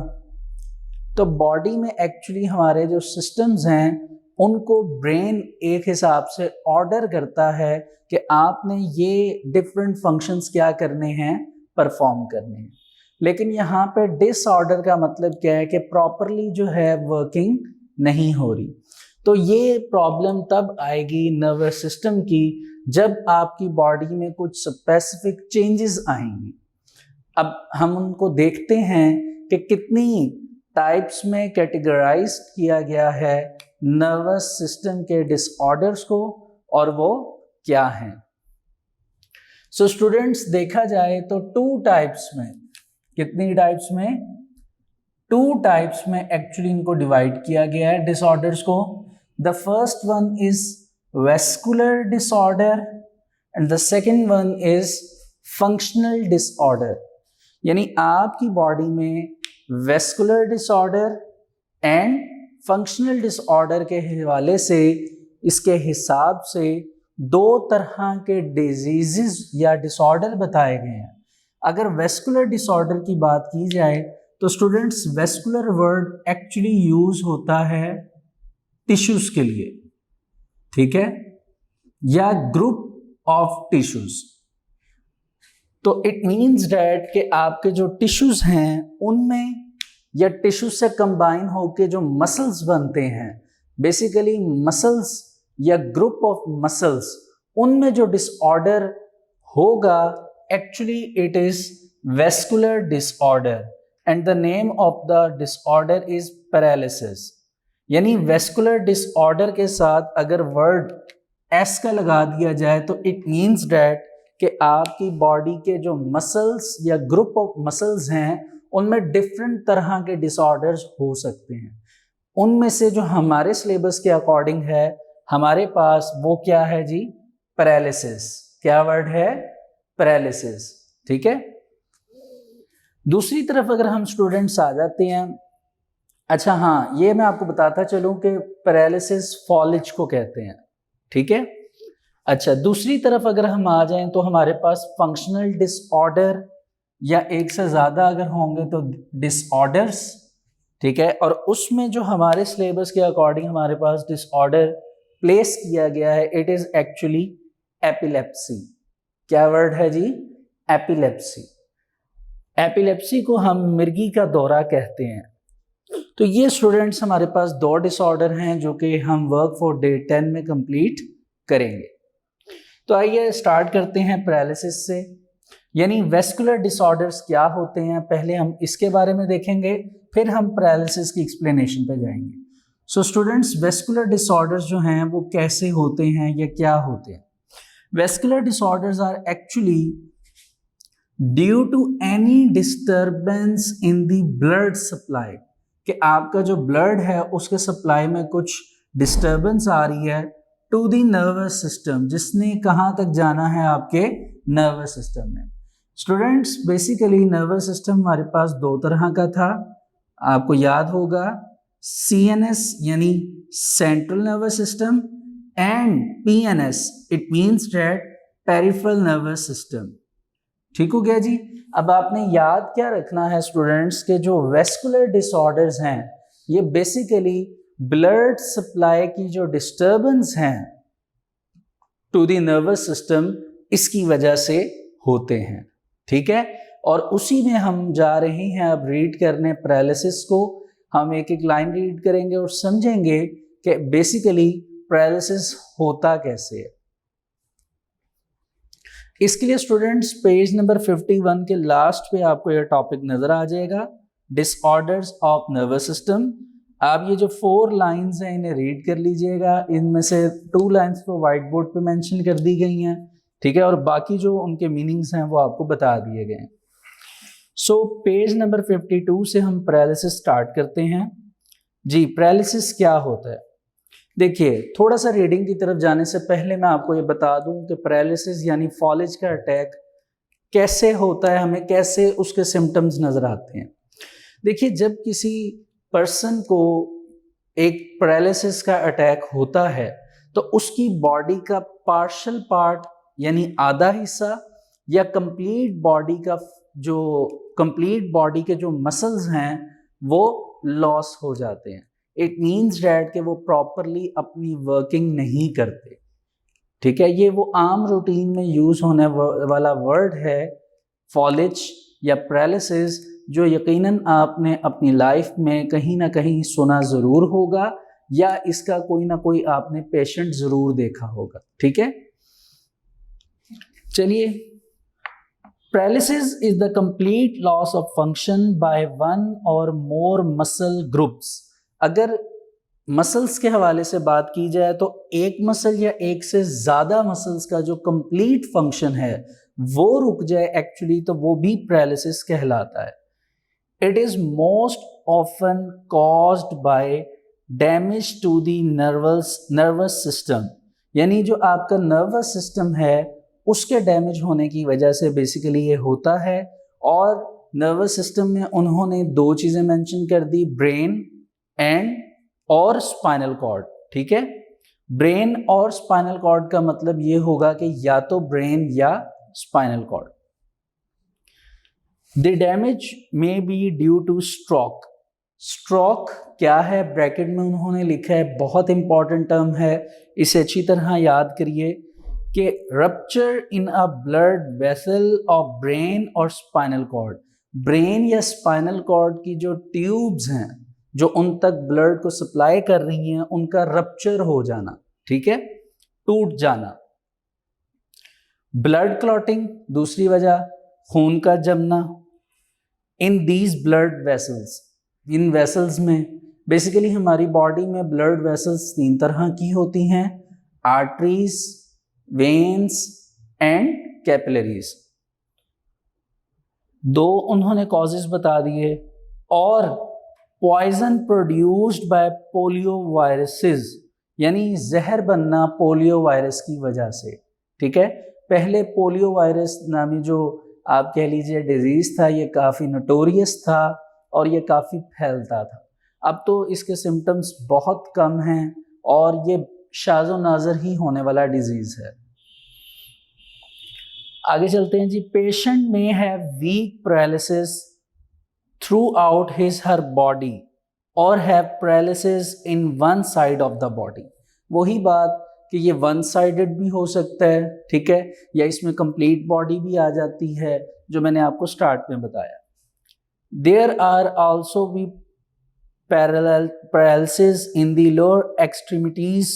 तो बॉडी में एक्चुअली हमारे जो सिस्टम्स हैं उनको ब्रेन एक हिसाब से ऑर्डर करता है कि आपने ये डिफरेंट फंक्शंस क्या करने हैं, परफॉर्म करने हैं। लेकिन यहाँ पे डिसऑर्डर का मतलब क्या है कि प्रॉपरली जो है वर्किंग नहीं हो रही। तो ये प्रॉब्लम तब आएगी नर्वस सिस्टम की जब आपकी बॉडी में कुछ स्पेसिफिक चेंजेस आएंगी। अब हम उनको देखते हैं कि कितनी टाइप्स में कैटेगराइज किया गया है नर्वस सिस्टम के डिसऑर्डर्स को, और वो क्या हैं। सो स्टूडेंट्स, देखा जाए तो 2 टाइप्स में, कितनी टाइप्स में? 2 टाइप्स में एक्चुअली इनको डिवाइड किया गया है डिसऑर्डर्स को। The first one is vascular disorder and the second one is functional disorder. यानी आपकी बॉडी में vascular disorder and functional disorder के हवाले से, इसके हिसाब से 2 तरह के डिजीजेस या डिसऑर्डर बताए गए हैं। अगर वेस्कुलर डिसऑर्डर की बात की जाए तो students, vascular word actually use होता है टिश्यूज के लिए, ठीक है, या ग्रुप ऑफ टिश्यूज। तो इट मीन्स डैट कि आपके जो टिश्यूज हैं उनमें, या टिश्यूज से कंबाइन होके जो मसल्स बनते हैं, बेसिकली मसल्स या ग्रुप ऑफ मसल्स, उनमें जो डिसऑर्डर होगा actually it is vascular disorder and the name of the disorder is paralysis। यानी vascular disorder के साथ अगर वर्ड S का लगा दिया जाए तो it means that कि आपकी बॉडी के जो मसल्स या ग्रुप ऑफ मसल्स हैं उनमें डिफरेंट तरह के डिसऑर्डर्स हो सकते हैं। उनमें से जो हमारे सिलेबस के अकॉर्डिंग है हमारे पास, वो क्या है जी? पैरालिसिस। क्या वर्ड है? पैरालिसिस, ठीक है। दूसरी तरफ अगर हम स्टूडेंट्स आ जाते हैं, अच्छा हाँ, ये मैं आपको बताता चलूं कि पैरालिसिस फॉलिज को कहते हैं, ठीक है। अच्छा, दूसरी तरफ अगर हम आ जाएं तो हमारे पास फंक्शनल डिसऑर्डर, या एक से ज़्यादा अगर होंगे तो डिसऑर्डर्स, ठीक है। और उसमें जो हमारे सिलेबस के अकॉर्डिंग हमारे पास डिसऑर्डर प्लेस किया गया है, इट इज़ एक्चुअली एपिलेप्सी। क्या वर्ड है जी? एपिलेप्सी। एपिलेप्सी को हम मिर्गी का दौरा कहते हैं। तो ये स्टूडेंट्स हमारे पास 2 डिसऑर्डर हैं जो कि हम वर्क फॉर डे 10 में कंप्लीट करेंगे। तो आइए स्टार्ट करते हैं पैरालिसिस से, यानी वेस्कुलर डिसऑर्डर्स क्या होते हैं, पहले हम इसके बारे में देखेंगे, फिर हम पैरालिसिस की एक्सप्लेनेशन पे जाएंगे। सो स्टूडेंट्स, वेस्कुलर डिसऑर्डर्स जो हैं वो कैसे होते हैं या क्या होते हैं? Vascular disorders are actually due to any disturbance in the blood supply, कि आपका जो ब्लड है उसके सप्लाई में कुछ डिस्टर्बेंस आ रही है टू द नर्वस सिस्टम, जिसने कहाँ तक जाना है? आपके नर्वस सिस्टम में। स्टूडेंट्स, बेसिकली नर्वस सिस्टम हमारे पास 2 तरह का था, आपको याद होगा, CNS यानी central nervous system and PNS, it means that peripheral nervous system. ठीक हो गया जी। अब आपने याद क्या रखना है स्टूडेंट्स के जो वेस्कुलर डिसऑर्डर्स हैं ये बेसिकली ब्लड सप्लाई की जो डिस्टर्बेंस हैं टू द नर्वस सिस्टम, इसकी वजह से होते हैं। ठीक है, और उसी में हम जा रहे हैं अब रीड करने पैरालिसिस को। हम एक एक लाइन रीड करेंगे और समझेंगे कि बेसिकली पैरालिसिस होता कैसे है। इसके लिए स्टूडेंट्स पेज नंबर 51 के लास्ट पे आपको यह टॉपिक नजर आ जाएगा, डिसऑर्डर्स ऑफ नर्वस सिस्टम। आप ये जो 4 लाइंस हैं इन्हें रीड कर लीजिएगा, इनमें से 2 लाइंस तो व्हाइट बोर्ड पे मेंशन कर दी गई हैं, ठीक है, और बाकी जो उनके मीनिंग्स हैं वो आपको बता दिए गए हैं। सो पेज नंबर 52 से हम पैरालिसिस स्टार्ट करते हैं जी। पैरालिसिस क्या होता है? देखिए, थोड़ा सा रीडिंग की तरफ जाने से पहले मैं आपको ये बता दूं कि पैरालिसिस यानी फॉलेज का अटैक कैसे होता है, हमें कैसे उसके सिम्टम्स नजर आते हैं। देखिए, जब किसी पर्सन को एक पैरालिसिस का अटैक होता है तो उसकी बॉडी का पार्शियल पार्ट यानी आधा हिस्सा या कंप्लीट बॉडी के जो मसल्स हैं वो लॉस हो जाते हैं। इट मीन्स डैट कि वो प्रॉपरली अपनी वर्किंग नहीं करते। ठीक है, ये वो आम रूटीन में यूज होने वाला वर्ड है फॉलेज या पैरालिसिस, जो यकीनन आपने अपनी लाइफ में कहीं ना कहीं सुना ज़रूर होगा या इसका कोई ना कोई आपने पेशेंट ज़रूर देखा होगा। ठीक है, चलिए। Paralysis is the complete loss of function by one और मोर मसल ग्रुप्स। अगर मसल्स के हवाले से बात की जाए तो एक मसल या एक से ज़्यादा मसल्स का जो कंप्लीट फंक्शन है वो रुक जाए एक्चुअली, तो वो भी पैरालिसिस कहलाता है। It is most often caused by damage to the nervous system, यानी जो आपका नर्वस सिस्टम है उसके डैमेज होने की वजह से बेसिकली ये होता है। और नर्वस सिस्टम में उन्होंने 2 चीज़ें मेंशन कर दी, ब्रेन एंड और स्पाइनल कॉर्ड। ठीक है, ब्रेन और स्पाइनल कॉर्ड का मतलब ये होगा कि या तो ब्रेन या spinal cord. The damage may be due to stroke. Stroke क्या है? ब्रैकेट में उन्होंने लिखा है, बहुत इंपॉर्टेंट टर्म है, इसे अच्छी तरह याद करिए कि rupture in a blood vessel of brain और स्पाइनल कॉर्ड। ब्रेन या स्पाइनल कॉर्ड की जो ट्यूब्स हैं जो उन तक ब्लड को सप्लाई कर रही हैं उनका रप्चर हो जाना, ठीक है, टूट जाना। ब्लड क्लॉटिंग दूसरी वजह, खून का जमना। In these blood vessels, in vessels में बेसिकली हमारी बॉडी में ब्लड वेसल्स 3 तरह की होती हैं, आर्टरीज, वेन्स एंड कैपिलरीज। 2 उन्होंने कॉजेज बता दिए। और poison produced by polio viruses, यानी जहर बनना पोलियो वायरस की वजह से। ठीक है, पहले पोलियो वायरस नामी जो आप कह लीजिए डिजीज था, ये काफ़ी नोटोरियस था और ये काफ़ी फैलता था। अब तो इसके सिम्टम्स बहुत कम हैं और ये शाज़ो नाज़र ही होने वाला डिजीज है। आगे चलते हैं जी। पेशेंट में have weak paralysis throughout his her body और have paralysis in one side of the body. वही बात कि ये वन साइडेड भी हो सकता है, ठीक है, या इसमें कंप्लीट बॉडी भी आ जाती है, जो मैंने आपको स्टार्ट में बताया। देयर आर आल्सो भी paralysis in the lower extremities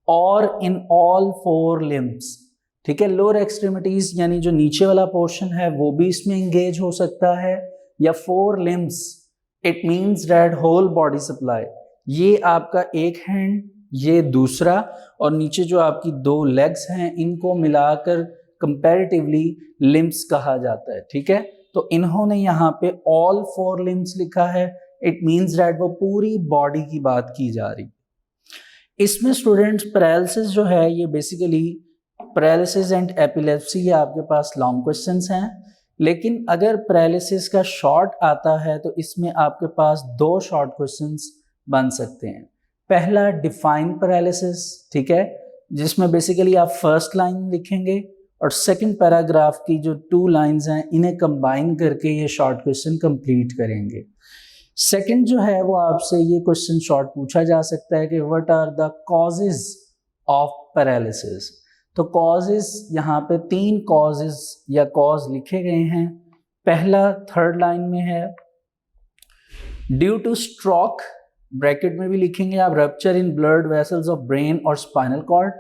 और इन ऑल 4 लिम्स। ठीक है, लोअर एक्सट्रीमिटीज यानी जो नीचे वाला पोर्शन है वो भी इसमें एंगेज हो सकता है, या 4 limbs, it means that whole body supply. ये आपका एक हैंड, ये दूसरा, और नीचे जो आपकी 2 लेग्स हैं इनको मिलाकर कंपैरेटिवली लिम्स कहा जाता है। ठीक है, तो इन्होंने यहाँ पे ऑल 4 लिम्स लिखा है, इट मीन्स दैट वो पूरी बॉडी की बात की जा रही। इसमें स्टूडेंट्स पैरालिसिस जो है ये बेसिकली पैरालिसिस एंड एपिलेप्सी, ये आपके पास लॉन्ग क्वेश्चंस हैं, लेकिन अगर पैरालिसिस का शॉर्ट आता है तो इसमें आपके पास 2 शॉर्ट क्वेश्चंस बन सकते हैं। पहला डिफाइन पैरालिसिस, ठीक है, जिसमें बेसिकली आप फर्स्ट लाइन लिखेंगे और सेकंड पैराग्राफ की जो 2 लाइंस हैं इन्हें कंबाइन करके ये शॉर्ट क्वेश्चन कंप्लीट करेंगे। सेकंड जो है वो आपसे ये क्वेश्चन शॉर्ट पूछा जा सकता है कि what are the causes of paralysis. तो कॉजेज यहाँ पे 3 कॉजेज या कॉज लिखे गए हैं। पहला थर्ड लाइन में है ड्यू टू स्ट्रोक, ब्रैकेट में भी लिखेंगे आप, rupture in blood vessels of brain और स्पाइनल कॉर्ड,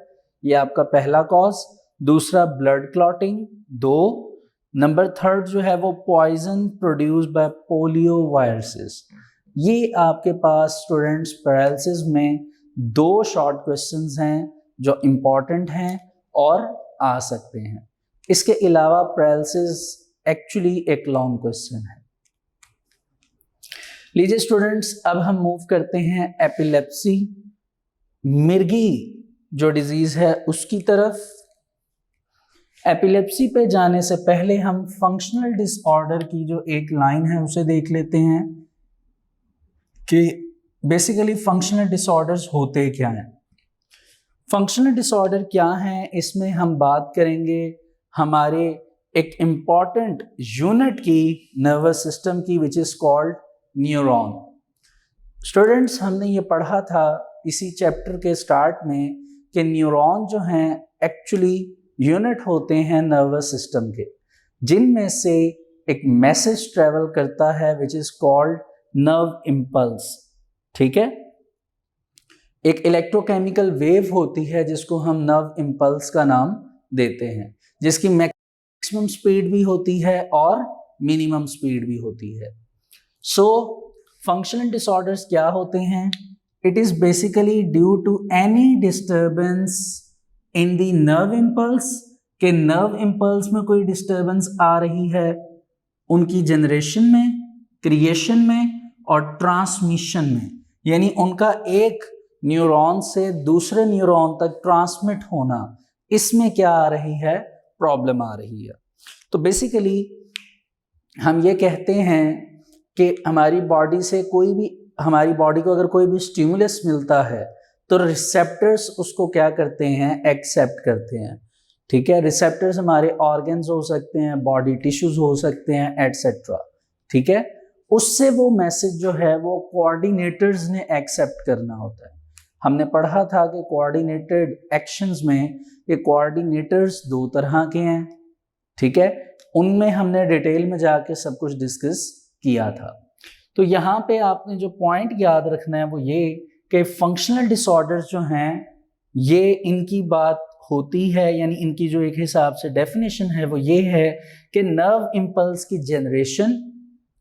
ये आपका पहला कॉज। दूसरा ब्लड क्लॉटिंग, 2। नंबर थर्ड जो है वो poison produce by polio viruses. ये आपके पास स्टूडेंट्स पैरालिसिस में 2 शॉर्ट क्वेश्चंस हैं जो इम्पॉर्टेंट हैं और आ सकते हैं। इसके अलावा पैरालिसिस एक्चुअली एक लॉन्ग क्वेश्चन है। लीजिए स्टूडेंट्स, अब हम मूव करते हैं एपिलेप्सी, मिर्गी जो डिजीज है उसकी तरफ। एपिलेप्सी पे जाने से पहले हम फंक्शनल डिसऑर्डर की जो एक लाइन है उसे देख लेते हैं कि बेसिकली फंक्शनल डिसऑर्डर्स होते क्या हैं। फंक्शनल डिसऑर्डर क्या हैं, इसमें हम बात करेंगे हमारे एक इम्पॉर्टेंट यूनिट की नर्वस सिस्टम की, which is called neuron. Students, हमने ये पढ़ा था इसी चैप्टर के स्टार्ट में कि न्यूरॉन जो हैं एक्चुअली यूनिट होते हैं नर्वस सिस्टम के, जिनमें से एक मैसेज ट्रेवल करता है which is called nerve impulse. ठीक है, एक इलेक्ट्रोकेमिकल वेव होती है जिसको हम नर्व इम्पल्स का नाम देते हैं, जिसकी मैक्सिमम स्पीड भी होती है और मिनिमम स्पीड भी होती है। सो फंक्शनल डिसऑर्डर्स क्या होते हैं? It is basically due to any disturbance in the nerve impulse, के नर्व इम्पल्स में कोई डिस्टर्बेंस आ रही है, उनकी जनरेशन में, क्रिएशन में और ट्रांसमिशन में, यानी उनका एक न्यूरॉन से दूसरे न्यूरॉन तक ट्रांसमिट होना, इसमें क्या आ रही है? प्रॉब्लम आ रही है। तो बेसिकली हम ये कहते हैं कि हमारी बॉडी से हमारी बॉडी को अगर कोई भी स्टिमुलस मिलता है तो रिसेप्टर्स उसको क्या करते हैं? एक्सेप्ट करते हैं। ठीक है, रिसेप्टर्स हमारे ऑर्गन्स हो सकते हैं, बॉडी टिश्यूज हो सकते हैं, एटसेट्रा। ठीक है, उससे वो मैसेज जो है वो कोऑर्डिनेटर्स ने एक्सेप्ट करना होता है। हमने पढ़ा था कि कोऑर्डिनेटेड एक्शंस में ये कोऑर्डिनेटर्स 2 तरह के हैं। ठीक है, उनमें हमने डिटेल में जाके सब कुछ डिस्कस किया था। तो यहाँ पे आपने जो पॉइंट याद रखना है वो ये कि फंक्शनल डिसऑर्डर्स जो हैं ये इनकी बात होती है, यानी इनकी जो एक हिसाब से डेफिनेशन है वो ये है कि नर्व इम्पल्स की जनरेशन,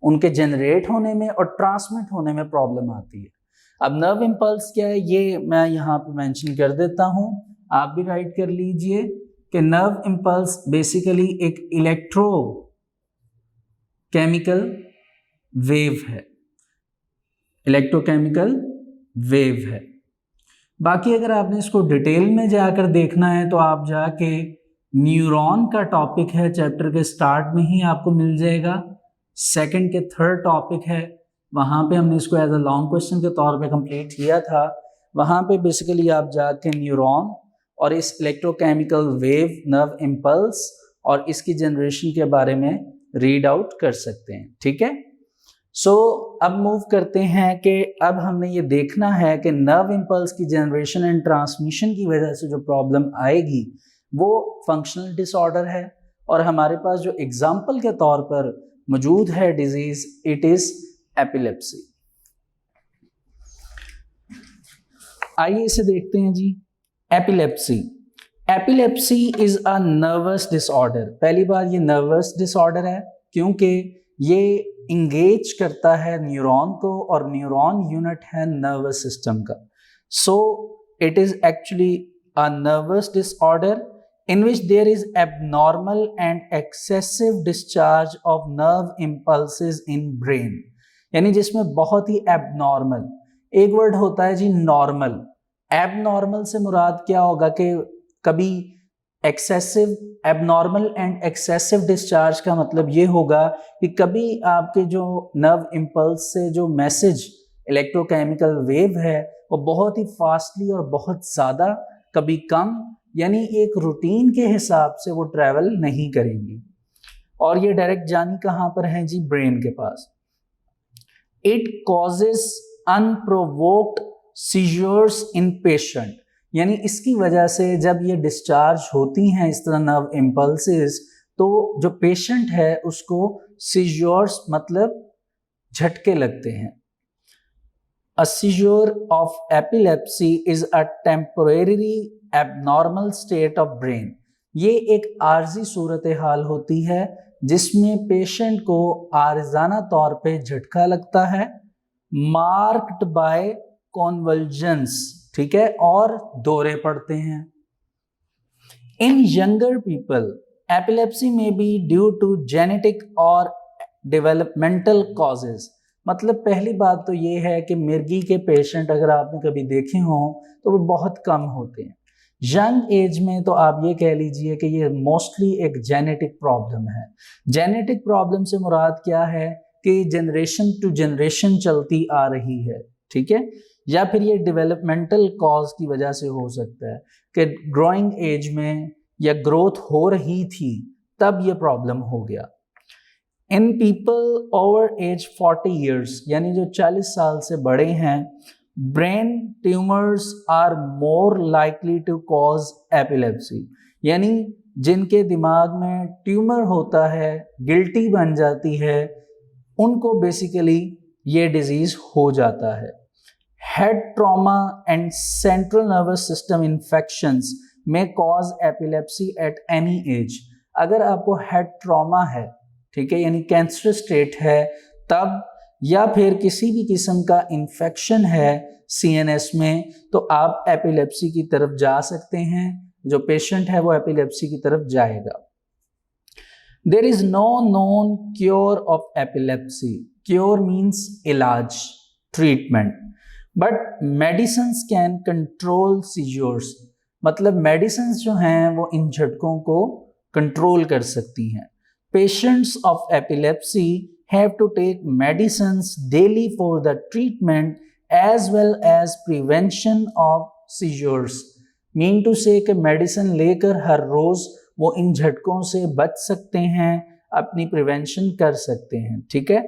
उनके जनरेट होने में और ट्रांसमिट होने में प्रॉब्लम आती है। अब नर्व इम्पल्स क्या है ये मैं यहाँ पे मेंशन कर देता हूँ, आप भी राइट कर लीजिए कि नर्व इम्पल्स बेसिकली एक इलेक्ट्रो केमिकल वेव है, इलेक्ट्रोकेमिकल वेव है। बाकी अगर आपने इसको डिटेल में जाकर देखना है तो आप जाके न्यूरॉन का टॉपिक है चैप्टर के स्टार्ट में ही आपको मिल जाएगा, सेकंड के थर्ड टॉपिक है, वहाँ पे हमने इसको एज अ लॉन्ग क्वेश्चन के तौर पे कंप्लीट किया था। वहाँ पे बेसिकली आप जाके न्यूरॉन और इस इलेक्ट्रोकेमिकल वेव नर्व इम्पल्स और इसकी जनरेशन के बारे में रीड आउट कर सकते हैं। ठीक है, अब मूव करते हैं कि अब हमने ये देखना है कि नर्व इम्पल्स की जनरेशन एंड ट्रांसमिशन की वजह से जो प्रॉब्लम आएगी वो फंक्शनल डिसऑर्डर है, और हमारे पास जो एग्जाम्पल के तौर पर मौजूद है डिजीज, इट इज एपिलेप्सी। आइए इसे देखते हैं जी। Epilepsy. Epilepsy is a nervous disorder. पहली बार ये नर्वस डिसऑर्डर है क्योंकि ये इंगेज करता है न्यूरॉन को, और न्यूरॉन यूनिट है नर्वस सिस्टम का। So it is actually a nervous disorder in which there is abnormal and excessive discharge of nerve impulses in brain, यानी जिसमें बहुत ही abnormal, एक वर्ड होता है जी नॉर्मल। abnormal से मुराद क्या होगा कि कभी excessive, abnormal and excessive discharge का मतलब ये होगा कि कभी आपके जो nerve impulse से जो मैसेज इलेक्ट्रोकेमिकल वेव है वो बहुत ही फास्टली और बहुत ज़्यादा, कभी कम, यानी एक रूटीन के हिसाब से वो ट्रैवल नहीं करेंगी, और ये डायरेक्ट जानी कहाँ पर है जी? ब्रेन के पास। It causes unprovoked seizures in patient, यानी इसकी वजह से जब ये डिस्चार्ज होती हैं इस तरह नर्व इम्पल्सेस, तो जो पेशेंट है उसको सीजर्स मतलब झटके लगते हैं। A seizure of epilepsy is a temporary abnormal state of brain. ये एक आर्जी सूरत हाल होती है जिसमें पेशेंट को आर्जाना तौर पे झटका लगता है, मार्क्ड बाय कॉन्वल्जन्स, ठीक है, और दौरे पड़ते हैं। इन यंगर पीपल एपिलेप्सी में बी ड्यू टू जेनेटिक और डेवलपमेंटल कॉजेज। मतलब पहली बात तो ये है कि मिर्गी के पेशेंट अगर आपने कभी देखे हों तो वो बहुत कम होते हैं। यंग एज में तो आप ये कह लीजिए कि ये मोस्टली एक जेनेटिक प्रॉब्लम है। जेनेटिक प्रॉब्लम से मुराद क्या है कि जनरेशन टू जनरेशन चलती आ रही है, ठीक है, या फिर ये डेवलपमेंटल कॉज की वजह से हो सकता है कि ग्रोइंग एज में या ग्रोथ हो रही थी तब ये प्रॉब्लम हो गया। In people over age 40 years, यानी जो 40 साल से बड़े हैं, brain tumours are more likely to cause epilepsy, यानी जिनके दिमाग में ट्यूमर होता है, गिल्टी बन जाती है, उनको बेसिकली ये डिजीज हो जाता है। Head trauma and central nervous system infections में cause epilepsy at any age. अगर आपको हेड ट्रॉमा है, ठीक है, यानी कैंसरस स्टेट है तब, या फिर किसी भी किस्म का इन्फेक्शन है सीएनएस में, तो आप एपिलेप्सी की तरफ जा सकते हैं। जो पेशेंट है वो एपिलेप्सी की तरफ जाएगा। There is no known cure of epilepsy. Cure means इलाज, treatment, but medicines can control seizures, मतलब मेडिसिन्स जो हैं वो इन झटकों को कंट्रोल कर सकती हैं। Patients of epilepsy have to take medicines daily for the treatment as well as prevention of seizures. Mean to say कि मेडिसिन लेकर हर रोज वो इन झटकों से बच सकते हैं, अपनी प्रिवेंशन कर सकते हैं, ठीक है।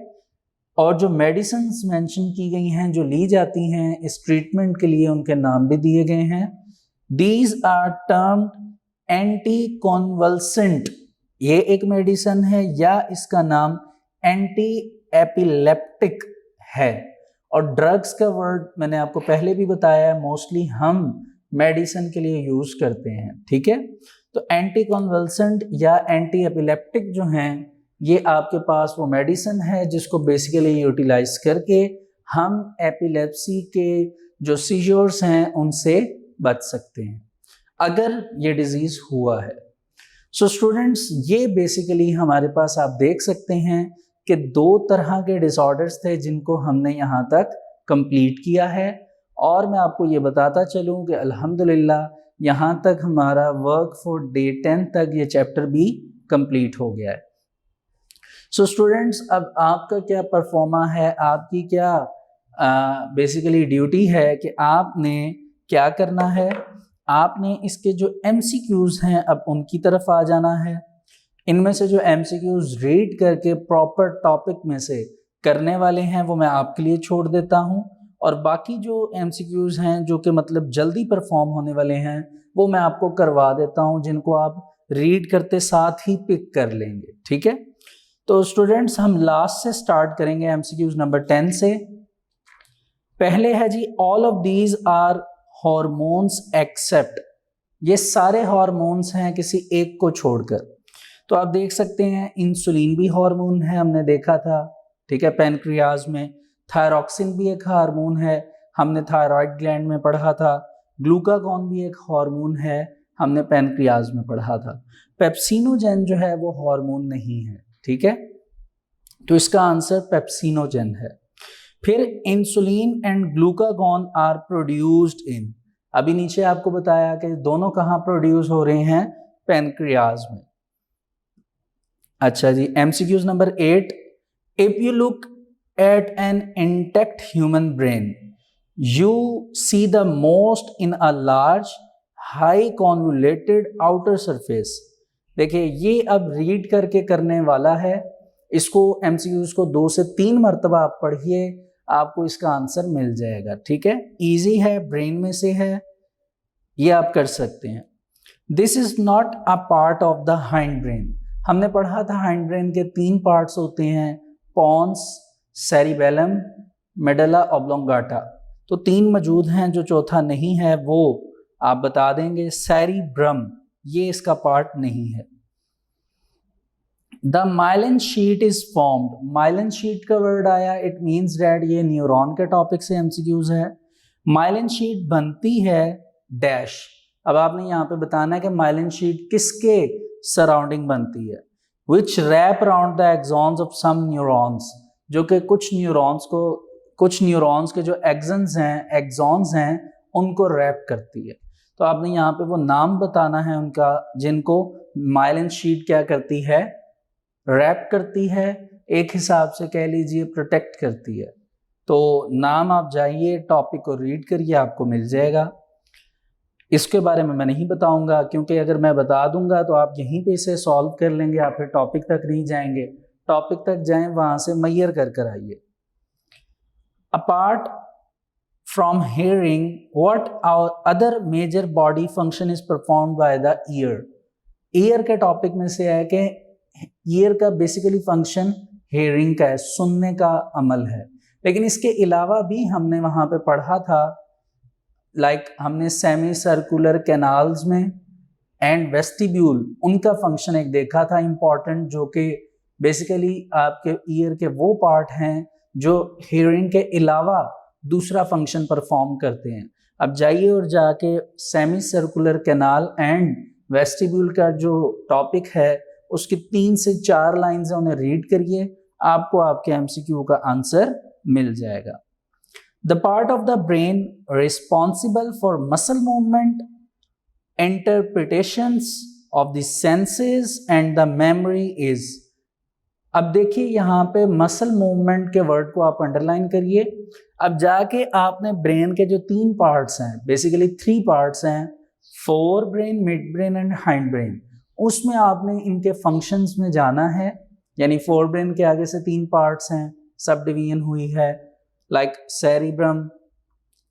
और जो मेडिसिन्स मेंशन की गई हैं जो ली जाती हैं इस ट्रीटमेंट के लिए, उनके नाम भी दिए गए हैं। These are termed anticonvulsant, ये एक मेडिसिन है, या इसका नाम एंटी एपिलेप्टिक है। और ड्रग्स का वर्ड मैंने आपको पहले भी बताया है, मोस्टली हम मेडिसिन के लिए यूज करते हैं, ठीक है। तो एंटी कन्वल्सेंट या एंटी एपिलेप्टिक जो हैं, ये आपके पास वो मेडिसिन है जिसको बेसिकली यूटिलाइज करके हम एपिलेप्सी के जो सीजर्स हैं उनसे बच सकते हैं अगर ये डिजीज हुआ है। सो स्टूडेंट्स, ये बेसिकली हमारे पास आप देख सकते हैं कि 2 तरह के डिसऑर्डर्स थे जिनको हमने यहाँ तक कंप्लीट किया है, और मैं आपको ये बताता चलूँ कि अल्हम्दुलिल्लाह यहाँ तक हमारा वर्क फॉर डे 10 तक ये चैप्टर भी कंप्लीट हो गया है। सो स्टूडेंट्स, अब आपका क्या परफॉर्मा है, आपकी क्या बेसिकली ड्यूटी है कि आपने क्या करना है, आपने इसके जो MCQs हैं अब उनकी तरफ आ जाना है। इनमें से जो MCQs रीड करके प्रॉपर टॉपिक में से करने वाले हैं वो मैं आपके लिए छोड़ देता हूं, और बाकी जो MCQs हैं जो कि मतलब जल्दी परफॉर्म होने वाले हैं वो मैं आपको करवा देता हूं, जिनको आप रीड करते साथ ही पिक कर लेंगे, ठीक है। तो स्टूडेंट्स, हम लास्ट से स्टार्ट करेंगे MCQs नंबर 10 से। पहले है जी, all of these are hormones except, ये सारे हॉर्मोन्स हैं किसी एक को छोड़कर। तो आप देख सकते हैं इंसुलिन भी हार्मोन है, हमने देखा था, ठीक है, पैनक्रियाज में। थायरॉक्सिन भी एक हार्मोन है, हमने थायराइड ग्लैंड में पढ़ा था। ग्लूकागॉन भी एक हार्मोन है, हमने पैनक्रियाज में पढ़ा था। पेप्सिनोजेन जो है वो हार्मोन नहीं है, ठीक है, तो इसका आंसर पेप्सिनोजेन है। फिर insulin and glucagon are produced in, अभी नीचे आपको बताया कि दोनों कहाँ प्रोड्यूस हो रहे हैं, पैनक्रियाज में। अच्छा जी, MCQs number 8, if you look at an intact human brain you see the most in a large high convoluted outer surface. देखिए ये अब रीड करके करने वाला है, इसको एमसीक्यूज को 2 से 3 मरतबा आप पढ़िए, आपको इसका आंसर मिल जाएगा, ठीक है। इजी है, ब्रेन में से है, ये आप कर सकते हैं। This is not a part of the hind brain, हमने पढ़ा था हाइंड ब्रेन के 3 पार्ट्स होते हैं, पॉन्स, सेरिबेलम, मेडुला ऑब्लोंगाटा। तो 3 मौजूद हैं, जो चौथा नहीं है वो आप बता देंगे। सेरिब्रम, ये इसका पार्ट नहीं है। The myelin sheath is formed, myelin sheath का वर्ड आया, इट मीन्स डैट ये न्यूरॉन के टॉपिक से एमसीक्यूज है। माइलिन शीट बनती है डैश, अब आपने यहाँ पे बताना है कि माइलिन शीट किसके सराउंडिंग बनती है, which wrap around the axons of some neurons, जो कि कुछ न्यूरॉन्स के जो एक्सॉन्स हैं उनको रैप करती है। तो आपने यहाँ पे वो नाम बताना है उनका जिनको माइलिन शीट क्या करती है, रैप करती है, एक हिसाब से कह लीजिए प्रोटेक्ट करती है। तो नाम आप जाइए, टॉपिक को रीड करिए, आपको मिल जाएगा। इसके बारे में मैं नहीं बताऊंगा, क्योंकि अगर मैं बता दूंगा तो आप यहीं पे इसे सॉल्व कर लेंगे, आप फिर टॉपिक तक नहीं जाएंगे। टॉपिक तक जाएं, वहां से मैयर कर आइए। Apart from hearing what are other major body function is performed by the ear. Ear के टॉपिक में से है कि ईयर का बेसिकली फंक्शन हेयरिंग का है, सुनने का अमल है, लेकिन इसके अलावा भी हमने वहां पे पढ़ा था, हमने सेमी सर्कुलर कैनाल्स में एंड वेस्टिब्यूल, उनका फंक्शन एक देखा था इंपॉर्टेंट, जो कि बेसिकली आपके ईयर के वो पार्ट हैं जो हियरिंग के अलावा दूसरा फंक्शन परफॉर्म करते हैं। अब जाइए और जाके semi circular canal and vestibule का जो टॉपिक है उसकी 3 से 4 लाइन्स हैं, उन्हें रीड करिए, आपको आपके एमसीक्यू का आंसर मिल जाएगा। The part of the brain responsible for muscle movement, interpretations of the senses and the memory is। अब देखिए यहाँ पे मसल मूवमेंट के वर्ड को आप अंडरलाइन करिए। अब जाके आपने ब्रेन के जो 3 पार्ट्स हैं, बेसिकली 3 पार्ट्स हैं, fore brain, mid brain and hind brain, उसमें आपने इनके फंक्शंस में जाना है। यानी फोर ब्रेन के आगे से 3 पार्ट्स हैं, सब डिवीजन हुई है, like cerebrum,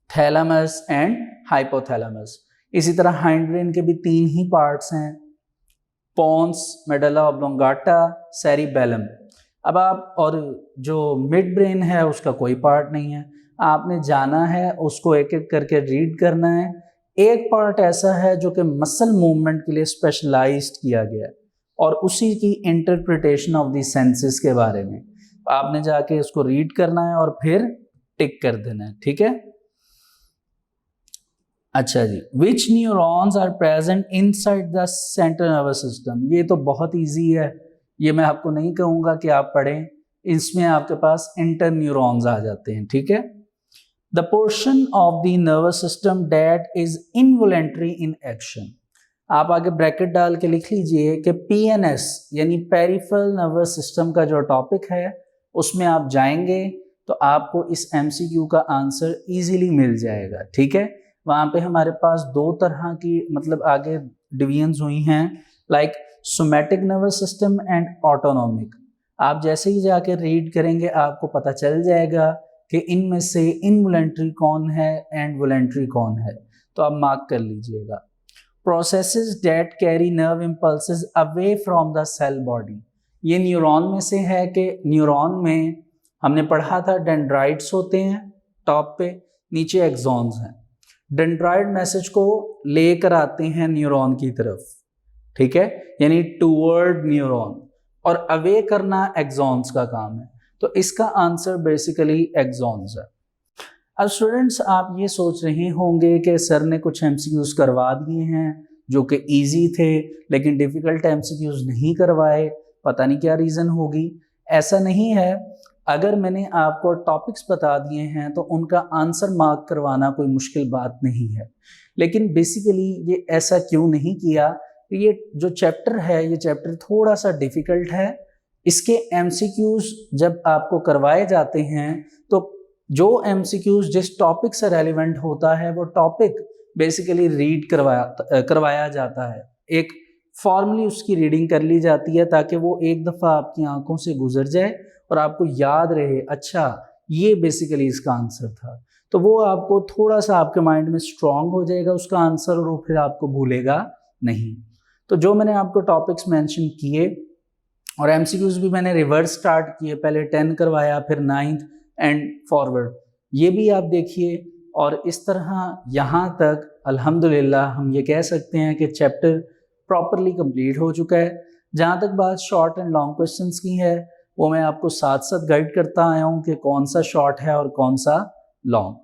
thalamus and hypothalamus. इसी तरह हाइंड ब्रेन के भी 3 ही पार्ट्स हैं, पोन्स, मेडुला ऑब्लोंगाटा, सेरिबेलम। अब आप, और जो मिड ब्रेन है उसका कोई पार्ट नहीं है, आपने जाना है उसको एक एक करके रीड करना है। एक पार्ट ऐसा है जो कि मसल मूवमेंट के लिए स्पेशलाइज्ड किया गया है और उसी की इंटरप्रिटेशन ऑफ द सेंसेस के बारे में आपने जाके उसको रीड करना है और फिर टिक कर देना है, ठीक है। अच्छा जी, which neurons are present inside the central nervous system. ये तो बहुत इजी है, ये मैं आपको नहीं कहूँगा कि आप पढ़ें, इसमें आपके पास इंटर न्यूरॉन्स आ जाते हैं, ठीक है। The portion of the nervous system that is involuntary in action. आप आगे ब्रैकेट डाल के लिख लीजिए कि PNS यानी पेरिफेरल नर्वस सिस्टम का जो टॉपिक है उसमें आप जाएंगे तो आपको इस MCQ का आंसर इजीली मिल जाएगा, ठीक है। वहाँ पे हमारे पास 2 तरह की मतलब आगे डिवीजन्स हुई हैं, like somatic nervous system and autonomic. आप जैसे ही जाके रीड करेंगे आपको पता चल जाएगा कि इनमें से इनवॉलेंटरी कौन है एंड वॉलेंटरी कौन है, तो आप मार्क कर लीजिएगा। Processes that carry nerve impulses away from the cell body. ये न्यूरॉन में से है कि न्यूरॉन में हमने पढ़ा था डेंड्राइट्स होते हैं टॉप पे, नीचे एक्सॉन्स हैं। डेंड्राइड मैसेज को लेकर आते हैं न्यूरॉन की तरफ, ठीक है, यानी टूवर्ड न्यूरॉन, और अवे करना एक्सॉन्स का काम है। तो इसका आंसर बेसिकली एक्सॉन्स है। अब स्टूडेंट्स आप ये सोच रहे होंगे कि सर ने कुछ एमसीक्यूज करवा दिए हैं जो कि इजी थे, लेकिन डिफ़िकल्ट एमसीक्यूज नहीं करवाए, पता नहीं क्या रीज़न होगी। ऐसा नहीं है, अगर मैंने आपको टॉपिक्स बता दिए हैं तो उनका आंसर मार्क करवाना कोई मुश्किल बात नहीं है। लेकिन बेसिकली ये ऐसा क्यों नहीं किया, ये जो चैप्टर है ये चैप्टर थोड़ा सा डिफ़िकल्ट है। इसके एमसीक्यूज जब आपको करवाए जाते हैं तो जो एमसीक्यूज जिस टॉपिक से रेलिवेंट होता है वो टॉपिक बेसिकली रीड करवाया जाता है, एक फॉर्मली उसकी रीडिंग कर ली जाती है ताकि वो एक दफ़ा आपकी आंखों से गुजर जाए और आपको याद रहे, अच्छा ये बेसिकली इसका आंसर था। तो वो आपको थोड़ा सा आपके माइंड में स्ट्रॉन्ग हो जाएगा उसका आंसर, और वो फिर आपको भूलेगा नहीं। तो जो मैंने आपको टॉपिक्स मेंशन किए और एमसीक्यूज भी मैंने रिवर्स स्टार्ट किए, पहले 10 करवाया फिर 9th एंड फॉरवर्ड, ये भी आप देखिए। और इस तरह यहाँ तक अल्हम्दुलिल्लाह हम ये कह सकते हैं कि चैप्टर प्रॉपरली कंप्लीट हो चुका है। जहाँ तक बात शॉर्ट एंड लॉन्ग क्वेश्चंस की है वो मैं आपको साथ साथ गाइड करता आया हूँ कि कौन सा शॉर्ट है और कौन सा लॉन्ग।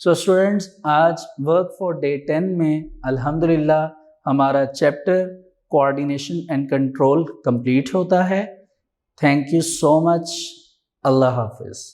सो स्टूडेंट्स, आज वर्क फॉर डे 10 में अल्हम्दुलिल्लाह हमारा chapter coordination and control complete होता है। Thank you so much. अल्लाह हाफिज़।